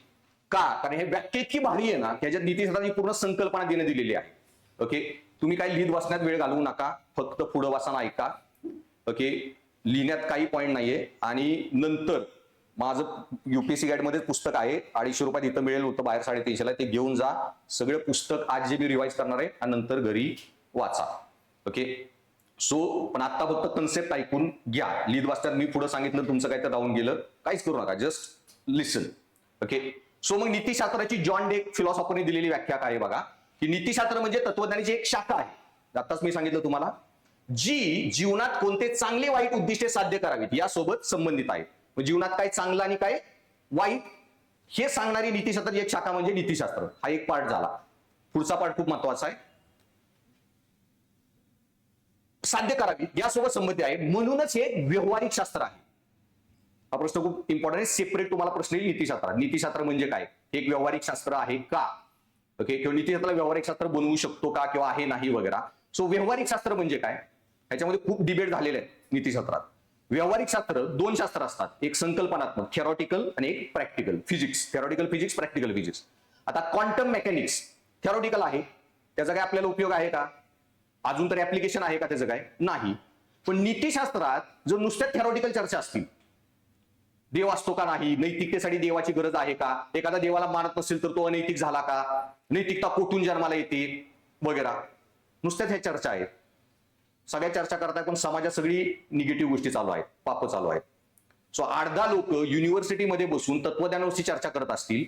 का, कारण हे व्याख्या इतकी भारी आहे ना, त्याच्यात नीतिशास्त्राची पूर्ण संकल्पना देण्यात दिलेली आहे. ओके तुम्ही काही लिहित वाचण्यात वेळ घालवू नका, फक्त पुढं वाचन ऐका. ओके लिहिण्यात काही पॉईंट नाहीये. आणि नंतर माझं युपीएससी गाईड मध्ये पुस्तक आहे, 250 रुपयात इथं मिळेल होतं, बाहेर 350ला, ते घेऊन जा. सगळं पुस्तक आज जे मी रिवाइज करणार आहे आणि नंतर घरी वाचा. ओके सो पण आता फक्त कन्सेप्ट ऐकून घ्या. लिहित वाचतात मी पुढे सांगितलं, तुमचं काय तर राहून गेलं, काहीच करू नका, जस्ट लिसन. ओके सो मग नीतिशास्त्राची जॉन डेक फिलॉसॉफरने दिलेली व्याख्या काय बघा, की नीतिशास्त्र म्हणजे तत्वज्ञानाची एक शाखा आहे, आताच मी सांगितलं तुम्हाला, जी जीवनात कोणते चांगले वाईट उद्दिष्टे साध्य करावीत यासोबत संबंधित आहे. जीवनात काय चांगलं आणि काय वाईट हे सांगणारी नीतिशास्त्राची एक शाखा म्हणजे नीतिशास्त्र. हा एक पार्ट झाला. पुढचा पार्ट खूप महत्वाचा आहे, साध्य करावी यासोबत संबंधित आहे, म्हणूनच हे व्यवहारिक शास्त्र आहे. हा प्रश्न खूप इम्पॉर्टंट आहे, सेपरेट तुम्हाला प्रश्न येईल नीतिशास्त्र. नीतिशास्त्र म्हणजे काय, एक व्यवहारिक शास्त्र आहे का. ओके, किंवा नीतिशास्त्राला व्यावहारिक शास्त्र बनवू शकतो का किंवा आहे नाही वगैरे. सो व्यावहारिक शास्त्र म्हणजे काय, ह्याच्यामध्ये खूप डिबेट झालेले आहेत नीतिशास्त्रात. व्यावहारिक शास्त्र दोन शास्त्र असतात, एक संकल्पनात्मक थेरॉटिकल आणि एक practical physics. Theoretical physics, practical physics. आता क्वांटम मेकॅनिक्स थेरॉटिकल आहे, त्याचा काय आपल्याला उपयोग आहे का, अजून तरी ऍप्लिकेशन आहे का त्याचं काय, नाही. पण नीतिशास्त्रात जर नुसत्या थेरॉटिकल चर्चा असतील, देव असतो का नाही, नैतिकतेसाठी देवाची गरज आहे का, एखादा देवाला मानत नसेल तर तो अनैतिक झाला का, नैतिकता कुठून जन्माला येते वगैरे, नुसत्याच ह्या चर्चा आहेत. सगळ्या चर्चा करताय पण समाजात सगळी निगेटिव्ह गोष्टी चालू आहेत, पाप चालू आहेत. सो 8-10 लोक युनिव्हर्सिटीमध्ये बसून तत्वज्ञानावरची चर्चा करत असतील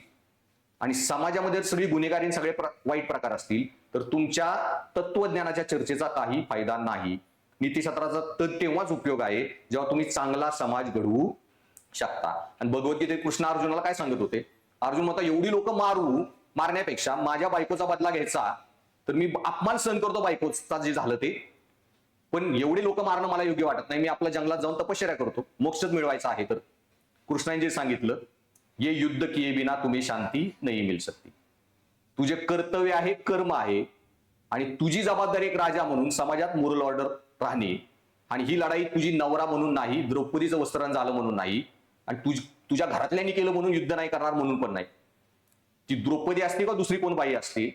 आणि समाजामध्ये सगळी गुन्हेगारी आणि सगळे वाईट प्रकार असतील, तर तुमच्या तत्वज्ञानाच्या चर्चेचा काही फायदा नाही. नीतिशास्त्राचा तर तेव्हाच उपयोग आहे जेव्हा तुम्ही चांगला समाज घडवू शकता. आणि भगवद्गीतेत कृष्ण अर्जुनाला काय सांगत होते, अर्जुन म्हणता एवढी लोक मारण्यापेक्षा माझ्या बायकोचा बदला घ्यायचा, तर मी अपमान सहन करतो बायकोचा जे झालं ते, पण एवढे लोक मारणं मला योग्य वाटत नाही. मी आपल्या जंगलात जाऊन तपश्चर्या करतो, मोक्षच मिळवायचा आहे. तर कृष्णाने जे सांगितलं, ये युद्ध किए बिना तुम्ही शांती नाही मिल सकती. तुझे कर्तव्य आहे, कर्म आहे, आणि तुझी जबाबदारी एक राजा म्हणून समाजात मोरल ऑर्डर राहणे. आणि ही लढाई तुझी नवरा म्हणून नाही, द्रौपदीचं वस्त्रण झालं म्हणून नाही, आणि तुझ्या घरातल्यांनी केलं म्हणून युद्ध नाही करणार म्हणून पण नाही. ती द्रौपदी असते का दुसरी कोण बाई असते,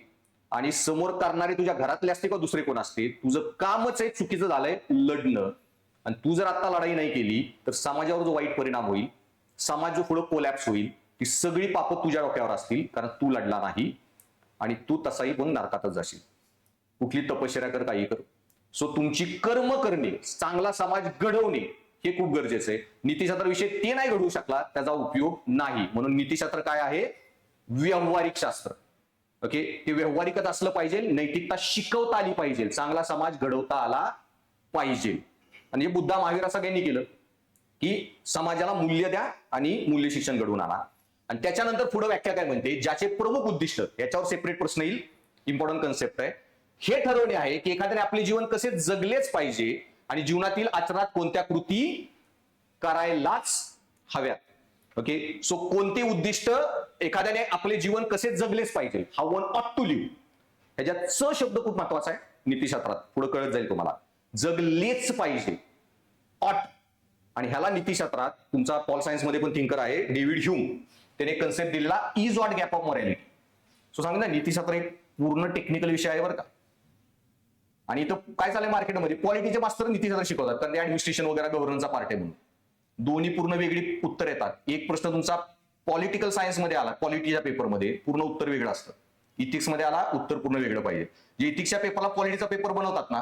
आणि समोर करणारे तुझ्या घरातले असते का दुसरे कोण असते, तुझं कामच आहे चुकीचं झालंय लढणं. आणि तू जर आता लढाई नाही केली तर समाजावर जो वाईट परिणाम होईल, समाज जो पुढे कोलॅप्स होईल, ती सगळी पापं तुझ्या डोक्यावर असतील, कारण तू लढला नाही आणि तू तसाही पण नरकातच जाशील. कुठली तपश्चर्या कर, काही कर. सो तुमची कर्म करणे, चांगला समाज घडवणे हे खूप गरजेचं आहे. नीतिशास्त्राविषयी ते नाही घडवू शकला त्याचा उपयोग नाही. म्हणून नीतिशास्त्र काय आहे, व्यावहारिक शास्त्र. ओके, ते व्यावहारिकच असलं पाहिजे, नैतिकता शिकवता आली पाहिजे, चांगला समाज घडवता आला पाहिजे. आणि हे बुद्धा महावीर सगळ्यांनी केलं की समाजाला मूल्य द्या आणि मूल्य शिक्षण घडवून आणा. आणि त्याच्यानंतर पुढे व्याख्या काय म्हणते, ज्याचे प्रमुख उद्दिष्ट, याच्यावर सेपरेट प्रश्न येईल, इम्पॉर्टंट कन्सेप्ट आहे, हे ठरवणे आहे की एखाद्याने आपले जीवन कसे जगलेच पाहिजे आणि जीवनातील आचरणात कोणत्या कृती करायलाच हव्यात. ओके, सो कोणते उद्दिष्ट, एखाद्याने आपले जीवन कसे जगलेच पाहिजे, हाऊ वन ऑट टू लिव्ह. ह्याच्यात स शब्द खूप महत्वाचा आहे नीतिशास्त्रात, पुढे कळत जाईल तुम्हाला. जगलेच पाहिजे, ऑट. आणि ह्याला नीतिशास्त्रात तुमचा पॉल सायन्स मध्ये पण थिंकर आहे डेव्हिड ह्यूम, त्याने कन्सेप्ट दिलेला इज ऑट गॅप ऑफ मॉरॅलिटी. सो सांगितलं ना, नीतिशास्त्र एक पूर्ण टेक्निकल विषय आहे बरं का. आणि इथं काय चाललंय मार्केटमध्ये, पॉलिटीचे मास्तर नीतिशास्त्र शिकवतात, कारण ते ऍडमिनिस्ट्रेशन वगैरे गव्हर्नन्सचा पार्ट आहे म्हणून. दोन्ही पूर्ण वेगळी उत्तर येतात. एक प्रश्न तुमचा पॉलिटिकल सायन्स मध्ये आला, पॉलिटीच्या पेपरमध्ये पूर्ण उत्तर वेगळं असतं. इथिक्स मध्ये आला, उत्तर पूर्ण वेगळं पाहिजे. जे इथिक्सच्या पेपरला पॉलिटीचा पेपर बनवतात ना,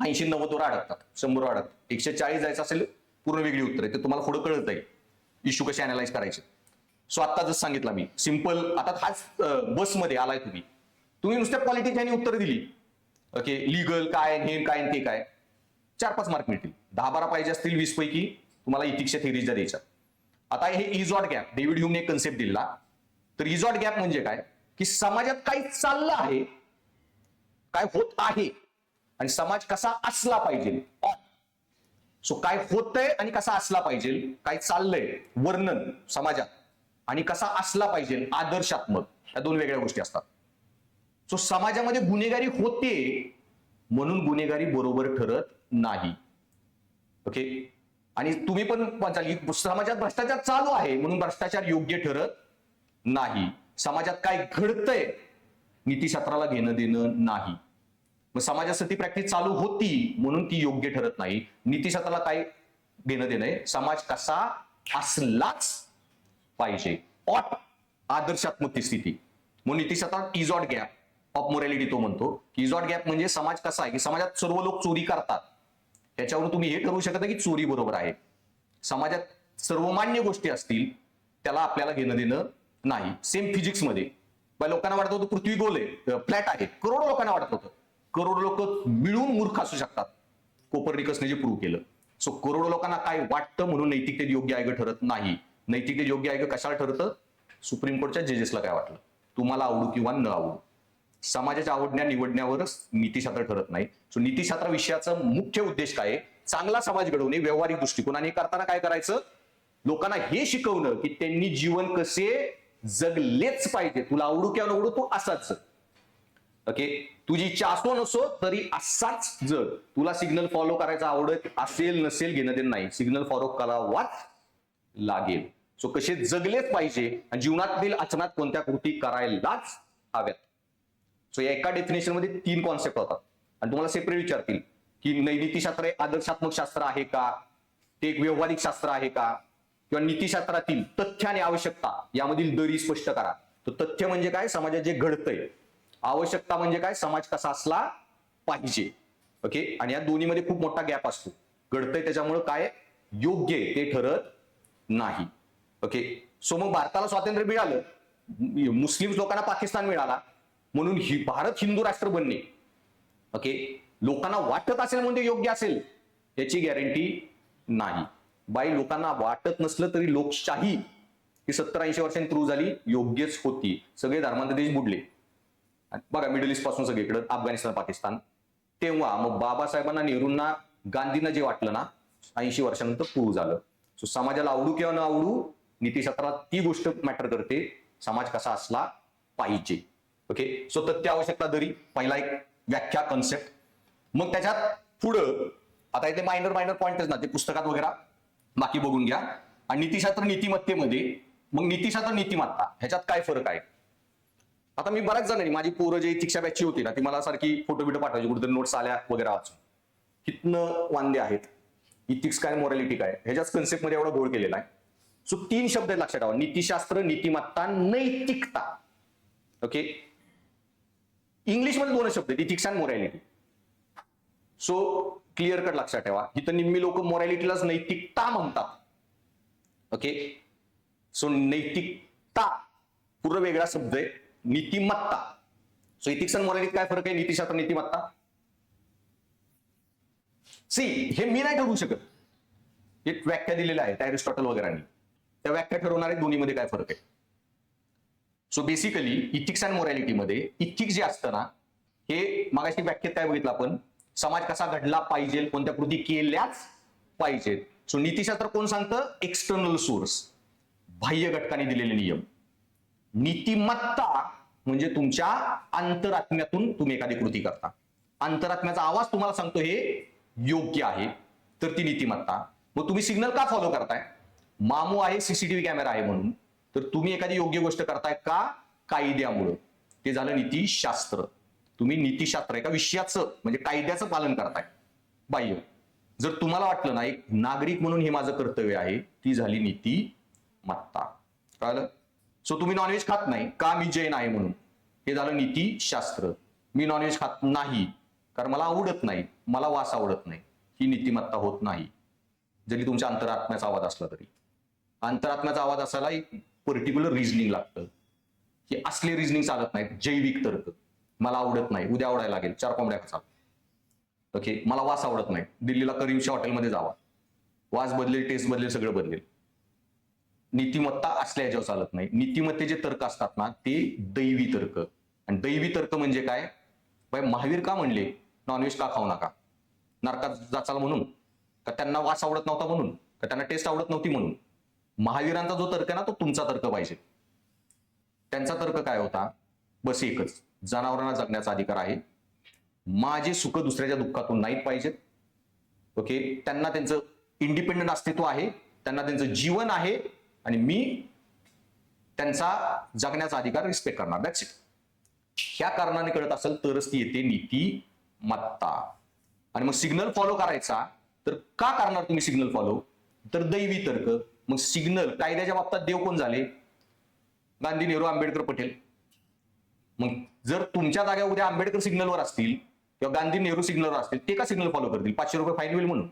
80-90 वर अडकतात, 100 वर अडकतात. 140 जायचं असेल पूर्ण वेगळी उत्तर आहे, ते तुम्हाला पुढे कळत जाईल इश्यू कसे अनालाइज करायचे. सो आता जसं सांगितलं मी सिंपल, आता हाच बसमध्ये आलाय तुम्ही नुसत्या पॉलिटिक्सने उत्तर दिली, ओके, लिगल काय, हे काय, ते काय, 4-5 मार्क मिळतील. 10-12 पाहिजे असतील 20 पैकी तुम्हाला इथिक्सच्या थेरीजच्या द्यायच्या. आता हे इज ऑट गॅप, डेव्हिड ह्यूमने एक कन्सेप्ट दिला. तर इज ऑट गॅप म्हणजे काय, की समाजात काही चाललं आहे, काय होत आहे, आणि समाज कसा असला पाहिजे. सो काय होतंय आणि कसा असला पाहिजे, काय चाललंय वर्णन समाजात, आणि कसा असला पाहिजे आदर्शात्मक, या दोन वेगळ्या गोष्टी असतात. सो समाजामध्ये गुन्हेगारी होते म्हणून गुन्हेगारी बरोबर ठरत नाही. ओके, आणि तुम्ही पण समाजात भ्रष्टाचार चालू आहे म्हणून भ्रष्टाचार योग्य ठरत नाही. समाजात काय घडतंय नीतिशास्त्राला घेणं देणं नाही. मग समाजात सती प्रॅक्टिस चालू होती म्हणून ती योग्य ठरत नाही. नीतिशास्त्राला काय घेणं देणं आहे, समाज कसा असलाच पाहिजे, ऑट, आदर्शात्मक स्थिती. म्हणून नीतिशास्त्रात इज ऑट गॅप ऑफ मोरॅलिटी तो म्हणतो की इज ऑट गॅप म्हणजे समाज कसा आहे की समाजात सर्व लोक चोरी करतात, त्याच्यावरून तुम्ही हे ठरवू शकता की चोरी बरोबर आहे. समाजात सर्वमान्य गोष्टी असतील त्याला आपल्याला घेणं देणं नाही. सेम फिजिक्स मध्ये लोकांना वाटत होतं पृथ्वी गोल आहे, फ्लॅट आहे, करोडो लोकांना वाटत होतं. करोडो लोक मिळून मूर्ख असू शकतात, कोपर्निकसने जे प्रूव्ह केलं. सो करोडो लोकांना काय वाटतं म्हणून नैतिकतेत योग्य आहे ठरत नाही. नैतिकतेत योग्य आहे कशाला ठरतं, सुप्रीम कोर्टच्या जजेसला काय वाटलं, तुम्हाला आवडू किंवा न आवडू, समाजाच्या आवडण्या निवडण्यावरच नीतिशास्त्र ठरत नाही. सो नीतिशास्त्र विषयाचा मुख्य उद्देश काय आहे, चांगला समाज घडवणे, व्यावहारिक दृष्टिकोन. आणि करताना काय करायचं, लोकांना हे शिकवणं की त्यांनी जीवन कसे जगलेच पाहिजे, तुला आवडू किंवा नवडू तू असाच. ओके, तुझी इच्छा असो नसो तरी असाच जग. तुला सिग्नल फॉलो करायचा आवडत असेल नसेल घेणं देणं नाही, सिग्नल फॉलो करावाच लागेल. सो कसे जगलेच पाहिजे आणि जीवनातील आचरणात कोणत्या कृती करायलाच हव्यात. सो या एका डेफिनेशन मध्ये 3 कॉन्सेप्ट होतात आणि तुम्हाला सेपरेट विचारतील की नीतिशास्त्र हे आदर्शात्मक शास्त्र आहे का, ते एक व्यवहारिक शास्त्र आहे का, किंवा नीतिशास्त्रातील तथ्य आणि आवश्यकता यामधील दरी स्पष्ट करा. तर तथ्य म्हणजे काय, समाजात जे घडतंय. आवश्यकता म्हणजे काय, समाज कसा असला पाहिजे. ओके, आणि या दोन्हीमध्ये खूप मोठा गॅप असतो. घडतंय त्याच्यामुळे काय योग्य आहे ते ठरत नाही. ओके, सो मग भारताला स्वातंत्र्य मिळालं, मुस्लिम लोकांना पाकिस्तान मिळाला म्हणून भारत हिंदू राष्ट्र बनणे. ओके, लोकांना वाटत असेल म्हणजे योग्य असेल याची गॅरंटी नाही. बाई लोकांना वाटत नसलं तरी लोकशाही ही 70-80 वर्षांनी सुरू झाली, योग्यच होती. सगळे धर्मांत देश बुडले बघा, मिडल ईस्ट पासून सगळीकडे अफगाणिस्तान, पाकिस्तान. तेव्हा मग बाबासाहेबांना, नेहरूंना, गांधींना जे वाटलं ना 80 वर्षानंतर सुरू झालं. सो समाजाला आवडू किंवा न आवडू, नीतिशास्त्रात ती गोष्ट मॅटर करते, समाज कसा असला पाहिजे. ओके, सो तथ्य आवश्यकता दरी पहिला एक व्याख्या कॉन्सेप्ट. मग त्याच्यात पुढं आता इथे मायनर पॉइंटच ना, ते पुस्तकात वगैरे बाकी बघून घ्या. आणि नीतिशास्त्र नीतिमत्तेमध्ये मग नीतिशास्त्र नीतिमत्ता ह्याच्यात काय फरक आहे. आता मी बऱ्याच जणांनी, माझी पोरं जे इथिक्सच्या बॅचची होती ना, ती मला सारखी फोटो बिटो पाठवायची, कुठेतरी नोट्स आल्या वगैरे वाचून. कितनं वांदे आहेत, इथिक्स काय मॉरॅलिटी काय, ह्याच्याच कन्सेप्ट मध्ये एवढा घोळ केलेला आहे. सो 3 शब्द आहेत लक्षात ठेवा, नीतिशास्त्र, नीतिमत्ता, नैतिकता. ओके, इंग्लिशमध्ये 2 शब्द आहेत, इथिक्स आणि मॉरॅलिटी. सो क्लिअर कट लक्षात ठेवा, इथं निम्मी लोक मॉरॅलिटीलाच नैतिकता म्हणतात. ओके, सो नैतिकता पूर्ण वेगळा शब्द आहे, नीतिमत्ता. सो इथिक्स आणि मॉरॅलिटी काय फरक आहे, नीतिशास्त्र नीतिमत्ता. सी, हे मी नाही ठरवू शकत, एक व्याख्या दिलेल्या आहेत अरिस्टॉटल वगैरे, त्या व्याख्या ठरवणारे दोन्हीमध्ये काय फरक आहे. So basically ethics and morality मध्ये इथिक्स जे असतं ना, हे मागाशी व्याख्येत काय बघितलं आपण, समाज कसा घडला पाहिजे, कोणत्या कृती केल्याच पाहिजेत. सो नीतिशास्त्र कोण सांगतं, एक्सटर्नल सोर्स, बाह्य घटकांनी दिलेले नियम. नीतिमत्ता म्हणजे तुमच्या अंतरात्म्यातून तुम्ही एखादी कृती करता, अंतरात्म्याचा आवाज तुम्हाला सांगतो हे योग्य आहे, तर ती नीतिमत्ता. मग तुम्ही सिग्नल का फॉलो करताय, मामू आहे, सीसीटीव्ही कॅमेरा आहे म्हणून, तर तुम्ही एखादी योग्य गोष्ट करताय का, कायद्यामुळं, ते झालं नीतिशास्त्र. तुम्ही नीतिशास्त्र एका विषयाचं म्हणजे कायद्याचं पालन करताय बाह्य. जर तुम्हाला वाटलं ना एक नागरिक म्हणून हे माझं कर्तव्य आहे, ती झाली नीतिमत्ता. कळलं. सो तुम्ही नॉनव्हेज खात नाही का, मी जैन आहे म्हणून, हे झालं नीतिशास्त्र. मी नॉनव्हेज खात नाही कारण मला आवडत नाही, मला वास आवडत नाही, ही नीतिमत्ता होत नाही. जरी तुमच्या अंतरात्म्याचा आवाज असला तरी. अंतरात्म्याचा आवाज असायला एक पर्टिक्युलर रिझनिंग लागतं, हे असले रिझनिंग चालत नाहीत. जैविक तर्क, मला आवडत नाही, उद्या आवडायला लागेल, 4 कोंबड्या खाचा. ओके, मला वास आवडत नाही, दिल्लीला करीमच्या हॉटेलमध्ये जावा, वास बदलेल, टेस्ट बदलेल, सगळं बदलेल. नीतिमत्ता असल्या ह्याच्यावर चालत नाही. नीतिमत्तेचे तर्क असतात ना ते दैवी तर्क. आणि दैवी तर्क म्हणजे काय, महावीर का म्हणले नॉनव्हेज का खाऊ नका, नरकात जाचाल म्हणून का, त्यांना वास आवडत नव्हता म्हणून का, त्यांना टेस्ट आवडत नव्हती म्हणून. महावीरांचा जो तर्क आहे ना तो तुमचा तर्क पाहिजे. त्यांचा तर्क काय होता, बस एकच, जनावरांना जगण्याचा अधिकार आहे, माझे सुख दुसऱ्याच्या दुःखातून नाहीत पाहिजेत. ओके, त्यांना त्यांचं इंडिपेंडंट अस्तित्व आहे, त्यांना त्यांचं जीवन आहे, आणि मी त्यांचा जगण्याचा अधिकार रिस्पेक्ट करणार. That's it. ह्या कारणाने कळत असेल तरच ती येते नीतिमत्ता. आणि मग सिग्नल फॉलो करायचा तर का करणार तुम्ही सिग्नल फॉलो, तर दैवी तर्क. मग सिग्नल कायद्याच्या बाबतीत देव कोण झाले, गांधी, नेहरू, आंबेडकर, पटेल. मग जर तुमच्या जागा उद्या आंबेडकर सिग्नलवर असतील किंवा गांधी, नेहरू सिग्नलवर असतील, ते का सिग्नल फॉलो करतील, 500 रुपये फाईन होईल म्हणून,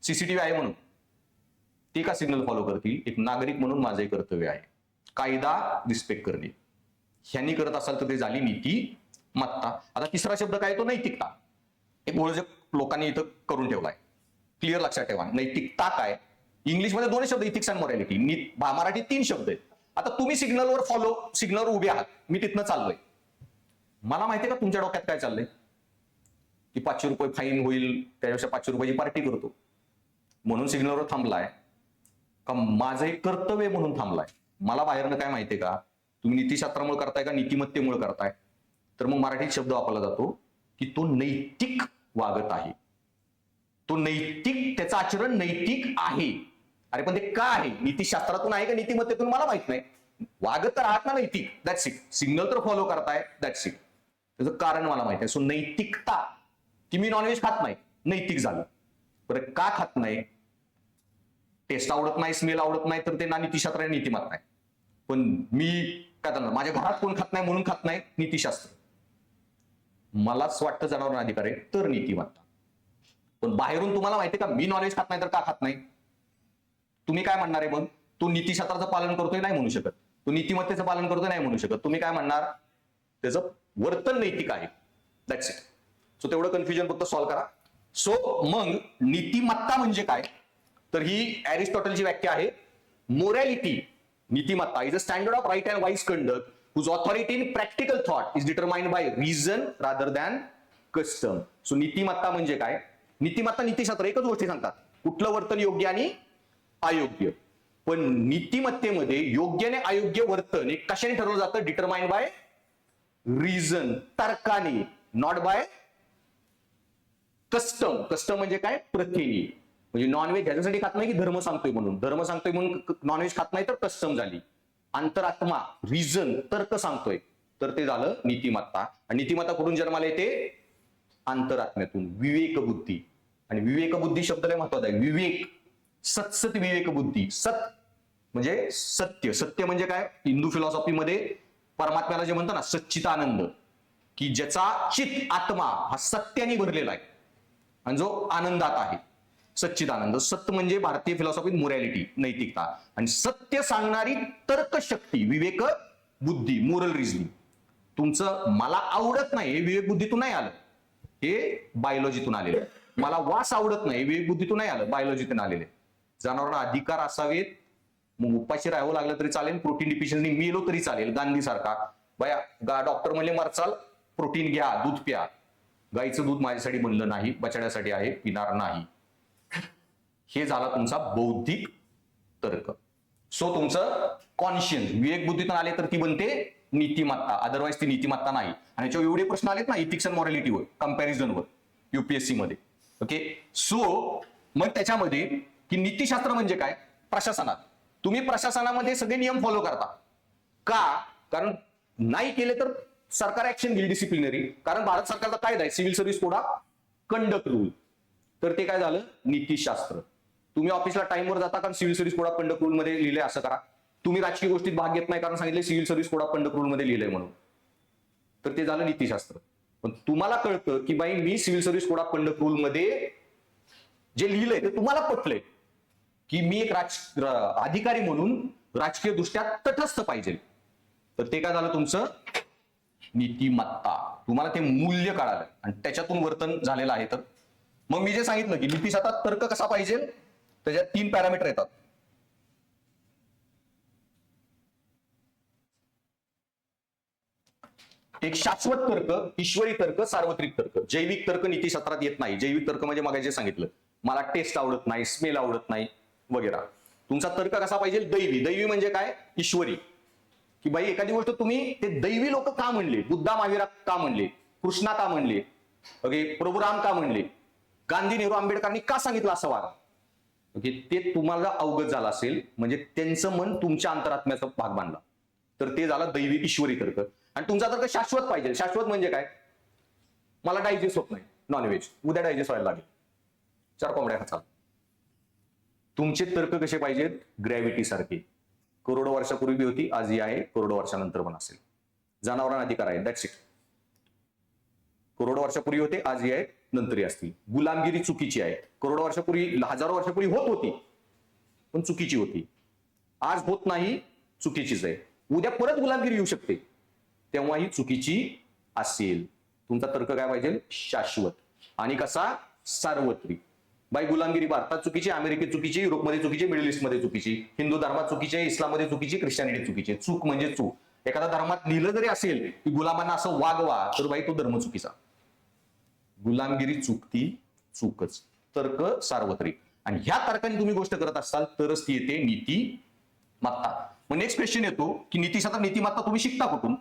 सीसीटीव्ही आहे म्हणून, ते का सिग्नल फॉलो करतील. एक नागरिक म्हणून माझे कर्तव्य आहे कायदा रिस्पेक्ट करणे. ह्यांनी करत असाल तर ते झाली नीतिमत्ता. आता तिसरा शब्द काय, तो नैतिकता. एक ओळख लोकांनी इथं करून ठेवलाय, क्लिअर लक्षात ठेवा. नैतिकता काय, इंग्लिशमध्ये 2 शब्द, इथिक्स आणि मॉरॅलिटी. मराठीत 3 शब्द आहेत. आता तुम्ही सिग्नलवर सिग्नलवर उभे आहात, मी तिथनं चाललोय, मला माहितीये का तुमच्या डोक्यात काय चाललंय, की 500 रुपये फाईन होईल, त्याच्यापेक्षा 500 रुपयाची पार्टी करतो म्हणून सिग्नलवर थांबलाय का, माझं एक कर्तव्य म्हणून थांबलाय. मला बाहेरनं काय माहितीये का, तुम्ही नीतिशास्त्रामुळे करताय का नीतिमत्तेमुळे करताय. तर मग मराठीत शब्द वापरला जातो की तो नैतिक वागत आहे, तो नैतिक, त्याचं आचरण नैतिक आहे. अरे पण ते का आहे? नीतिशास्त्रातून आहे का नीतिमत्तेतून मला माहित नाही. वागत तर आहात ना नैतिक, दॅट्स इट. सिग्नल तर फॉलो करताय, दॅट्स इट. त्याचं कारण मला माहित आहे. सो नैतिकता, की मी नॉनव्हेज खात नाही, नैतिक झालं. बरं का खात नाही? टेस्ट आवडत नाही, स्मेल आवडत नाही, तर ते ना नीतिशास्त्र आहे नीतिमत्ता आहे. पण मी काय करणार, माझ्या घरात कोण खात नाही म्हणून खात नाही, नीतिशास्त्र. मलाच वाटतं जनावरांना अधिकार आहे तर नीतिमत्ता. पण बाहेरून तुम्हाला माहिती आहे का मी नॉनव्हेज खात नाही तर का खात नाही? तुम्ही काय म्हणणार आहे मग? तो नीतिशास्त्राचं पालन करतोय नाही म्हणू शकत, तो नीतिमत्तेचं पालन करतोय नाही म्हणू शकत. तुम्ही काय म्हणणार? त्याचं वर्तन नैतिक आहे, दॅट्स इट. सो तेवढं कन्फ्युजन फक्त सॉल्व्ह करा. सो मग नीतिमत्ता म्हणजे काय? तर ही अरिस्टॉटलची व्याख्या आहे. मोरॅलिटी, नीतिमत्ता is a standard of right and wise conduct whose authority in practical thought is determined by reason rather than custom. So नीतिमत्ता म्हणजे काय? नीतिमत्ता, नीतिशास्त्र एकच गोष्टी सांगतात, कुठलं वर्तन योग्य आणि अयोग्य. पण नीतिमत्तेमध्ये योग्य आणि अयोग्य वर्तन हे कशाने ठरवलं जातं? डिटरमाइंड बाय रिझन, तर्काने, नॉट बाय कस्टम. कस्टम म्हणजे काय? प्रथेने. म्हणजे नॉनव्हेज ह्याच्यासाठी खात नाही की धर्म सांगतोय म्हणून, धर्म सांगतोय म्हणून नॉनव्हेज खात नाही तर कस्टम झाली. अंतरात्मा, रिझन, तर्क सांगतोय तर ते झालं नीतिमत्ता. आणि नीतिमत्ता कुठून जन्माला येते? अंतरात्म्यातून, विवेक बुद्धी. आणि विवेक बुद्धी शब्द लय महत्वाचा आहे. विवेक, सत्सत विवेक बुद्धी. सत म्हणजे सत्य. सत्य म्हणजे काय? हिंदू फिलॉसॉफीमध्ये परमात्म्याला जे म्हणतो ना सच्चिदानंद, की ज्याचा चित आत्मा हा सत्याने भरलेला आहे आणि जो आनंदात आहे, सच्चिदानंद. सत्य म्हणजे भारतीय फिलॉसॉफीत मोरॅलिटी, नैतिकता. आणि सत्य सांगणारी तर्कशक्ती, विवेक बुद्धी, मोरल रिझनिंग. तुमचं मला आवडत नाही हे विवेक बुद्धीतून नाही आलं, हे बायोलॉजीतून आलेलं. मला वास आवडत नाही हे विवेक बुद्धीतून नाही आलं, बायोलॉजीतून आलेले. जनावरांना अधिकार असावेत, मग उपाशी राहावं लागलं तरी चालेल, प्रोटीन डिफिशियन्सी मेलो तरी चालेल, गांधी सारखा. बाया डॉक्टर म्हणले मरचाल, प्रोटीन घ्या, दूध प्या. गाईचं दूध माझ्यासाठी बनलं नाही, बछड्यासाठी आहे, पिणार नाही. हे झाला तुमचा बौद्धिक तर्क. सो तुमचं कॉन्शियन्स, विवेक बुद्धीतून आले तर ती बनते नीतिमत्ता, अदरवाईज ती नीतिमत्ता नाही. आणि याच्यावर एवढे प्रश्न आलेत ना इथिक्स अँड मॉरॅलिटीवर, कम्पॅरिझनवर, युपीएससी मध्ये. ओके, सो मग त्याच्यामध्ये की नीतिशास्त्र म्हणजे काय? प्रशासनात तुम्ही प्रशासनामध्ये सगळे नियम फॉलो करता का? कारण नाही केले तर सरकार ऍक्शन घेईल, डिसिप्लिनरी. कारण भारत सरकारचा कायदा आहे civil service code of conduct rule. तर ते काय झालं? नीतिशास्त्र. तुम्ही ऑफिसला टाइमवर जाता कारण civil service code of conduct rule मध्ये लिहिले असं करा. तुम्ही राजकीय गोष्टीत भाग घेत नाही कारण सांगितले civil service code of conduct rule मध्ये लिहिलंय म्हणून. तर ते झालं नीतिशास्त्र. पण तुम्हाला कळतं की बाई मी civil service code of conduct rule मध्ये जे लिहिलंय ते तुम्हाला पटलंय की मी एक अधिकारी म्हणून राजकीय दृष्ट्या तटस्थ पाहिजे. तर ते काय झालं तुमचं? नीतिमत्ता. तुम्हाला ते मूल्य कळालं आणि त्याच्यातून वर्तन झालेलं आहे. तर मग मी जे सांगितलं की नीतिशास्त्रात तर्क कसा पाहिजे, त्याच्यात 3 पॅरामीटर येतात. एक शाश्वत तर्क, ईश्वरी तर्क, सार्वत्रिक तर्क. जैविक तर्क नीतिशास्त्रात येत नाही. जैविक तर्क म्हणजे मग जे सांगितलं, मला टेस्ट आवडत नाही, स्मेल आवडत नाही वगैरे. तुमचा तर्क कसा पाहिजे? दैवी. दैवी म्हणजे काय? ईश्वरी. की बाई एखादी गोष्ट तुम्ही ते दैवी लोक का म्हणले, बुद्धा महावीरा का म्हणले, कृष्णा का म्हणले, ओके, प्रभू राम का म्हणले, गांधी, नेहरू, आंबेडकरांनी का सांगितलं असं वागा, ओके, ते तुम्हाला अवगत झालं असेल. म्हणजे त्यांचं मन तुमच्या अंतरात्म्याचा भाग बांधला. तर ते झालं दैवी ईश्वरी तर्क. आणि तुमचा तर्क शाश्वत पाहिजे. शाश्वत म्हणजे काय? मला डायजेस्ट होत नाही नॉनव्हेज, उद्या डायजेस्ट व्हायला लागेल, 4 कोंबड्या खाचाल. तुमचे तर्क कसे पाहिजेत? ग्रॅव्हिटी सारखे. करोडो वर्षापूर्वी बी होती, आजही आहे, करोडो वर्षानंतर पण असेल. जनावरांना अधिकार आहे, दॅट्स इट. करोडो वर्षापूर्वी होते, आजही आहे, नंतरही असतील. गुलामगिरी चुकीची आहे. करोडो वर्षापूर्वी, हजारो वर्षापूर्वी होत होती, पण चुकीची होती. आज होत नाही, चुकीचीच आहे. उद्या परत गुलामगिरी येऊ शकते, तेव्हा ही चुकीची असेल. तुमचा तर्क काय पाहिजे? शाश्वत. आणि कसा? सार्वत्रिक. बाई गुलामगिरी भारतात चुकीची, अमेरिकेत चुकीची, युरोपमध्ये चुकीची, मिडल ईस्टमध्ये चुकीची, हिंदू धर्मात चुकीची, इस्लाममध्ये चुकीची, ख्रिश्चनिटी चुकीची. चूक म्हणजे चूक. एखाद्या धर्मात लिहिलं जरी असेल की गुलामांना असं वागवा, तर बाई तो धर्म चुकीचा. गुलामगिरी चुकती, चूकच. तर्क सार्वत्रिक. आणि ह्या तर्काने तुम्ही गोष्ट करत असाल तरच ती येते नीतिमत्ता. मग नेक्स्ट क्वेश्चन येतो की नीतिशास्त्र, नीतिमत्ता तुम्ही शिकता कुठून?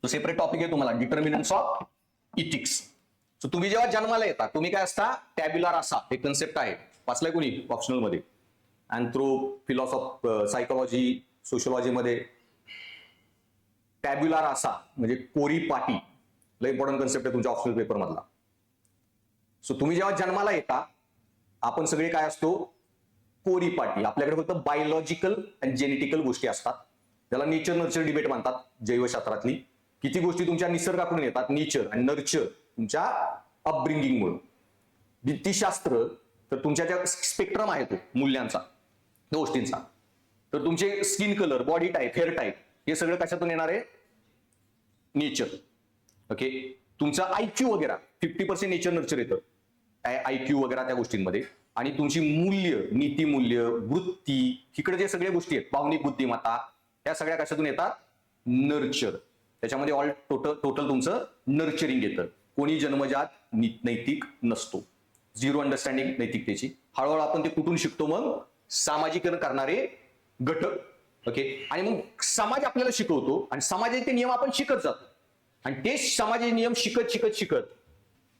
तो सेपरेट टॉपिक आहे तुम्हाला, डिटर्मिनंट्स ऑफ इथिक्स. सो तुम्ही जेव्हा जन्माला येता तुम्ही काय असता, टॅब्युला रासा हे कन्सेप्ट आहे, वाचलाय कोणी ऑप्शनल मध्ये, फिलॉसॉफ सायकोलॉजी सोशिओलॉजी मध्ये. टॅब्युला रासा म्हणजे कोरी पाटी, लय इम्पॉर्टंट कन्सेप्ट आहे तुमच्या ऑप्शनल पेपर मधला. सो तुम्ही जेव्हा जन्माला येता आपण सगळे काय असतो, कोरी पाटी. आपल्याकडे फक्त बायोलॉजिकल आणि जेनेटिकल गोष्टी असतात, त्याला नेचर नर्चर डिबेट म्हणतात जैवशास्त्रातली. किती गोष्टी तुमच्या निसर्गाकडून येतात, नेचर, आणि नर्चर तुमच्या अपब्रिंगिंग मुळे. नीतिशास्त्र तर तुमच्या ज्या स्पेक्ट्रम आहे तो मूल्यांचा गोष्टींचा, तर तुमचे skin colour, body type, hair type हे सगळं कशातून येणार आहे, नेचर. ओके, तुमचा IQ वगैरे 50% नेचर नर्चर येतं, IQ वगैरे त्या गोष्टींमध्ये. आणि तुमची मूल्य, नीतिमूल्य, वृत्ती, इकडे जे सगळ्या गोष्टी आहेत, भावनिक बुद्धिमत्ता, या सगळ्या कशातून येतात, नर्चर. त्याच्यामध्ये ऑल टोटल तुमचं नर्चरिंग येतं. कोणी जन्मजात नैतिक नसतो, झिरो अंडरस्टँडिंग नैतिकतेची. हळूहळू आपण ते कुठून शिकतो, मग सामाजिकरण करणारे घटक. ओके, आणि मग समाज आपल्याला शिकवतो आणि समाजाचे नियम आपण शिकत जातो, आणि ते समाजाचे नियम शिकत शिकत शिकत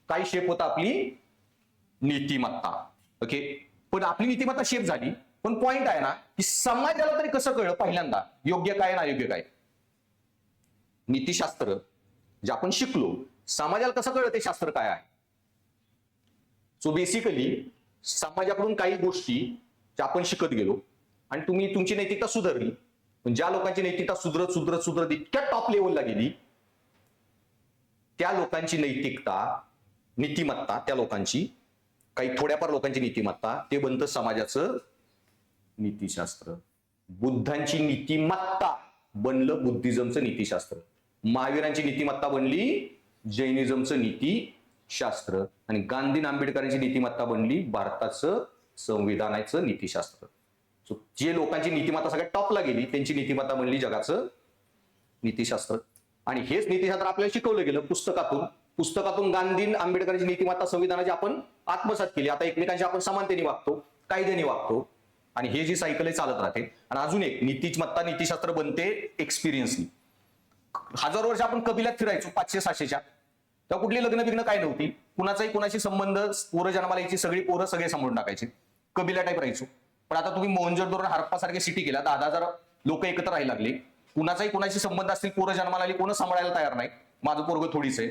काय शेप होता, आपली नीतिमत्ता. ओके, पण आपली नीतिमत्ता शेप झाली, पण पॉइंट आहे ना की समाजाला तरी कसं कळलं पहिल्यांदा योग्य काय ना अयोग्य काय. नीतिशास्त्र जे आपण शिकलो, समाजाला कसं कळलं ते शास्त्र काय आहे. सो बेसिकली समाजाकडून काही गोष्टी ज्या आपण शिकत गेलो आणि तुमची नैतिकता सुधारली. पण ज्या लोकांची नैतिकता सुधरत सुधरत सुधरत इतक्या टॉप लेवलला गेली, त्या लोकांची नैतिकता, नीतिमत्ता, त्या लोकांची काही थोड्याफार लोकांची नीतिमत्ता, ते बनतं समाजाचं नीतिशास्त्र. बुद्धांची नीतिमत्ता बनलं बुद्धिझमचं नीतिशास्त्र. महावीरांची नीतिमत्ता बनली जैनिझमचं नीतिशास्त्र. आणि गांधी आंबेडकरांची नीतिमत्ता बनली भारताचं संविधानाचं नीतिशास्त्र. सो जे लोकांची नीतिमत्ता सगळ्यात टॉपला गेली त्यांची नीतिमत्ता बनली जगाचं नीतिशास्त्र. आणि हेच नीतिशास्त्र आपल्याला शिकवलं गेलं पुस्तकातून गांधी आंबेडकरांची नीतिमत्ता संविधानाची आपण आत्मसात केली. आता एकमेकांशी आपण समानतेने वागतो, कायद्याने वागतो, आणि हे जी सायकल आहे चालत राहते. आणि अजून एक नीतिमत्ता नीतिशास्त्र बनते एक्सपिरियन्सनी. हजारो वर्ष आपण कबिलात फिरायचो 500-600च्या, तेव्हा कुठली लग्न बिग्न काय नव्हती, कुणाचाही कुणाशी संबंध, पोरं जन्माला यायची, सगळी पोरं सगळे सांभाळून टाकायचे, कबिला टाईप राहायचो. पण आता तुम्ही मोहनजोदडो आणि हरप्पा सारख्या सिटी केल्या, 10,000 लोक एकत्र राहायला लागले, कुणाचाही कुणाशी संबंध असतील, पोरं जन्माला आली, कोण सांभाळायला तयार नाही, माझं पोरग थोडीच आहे,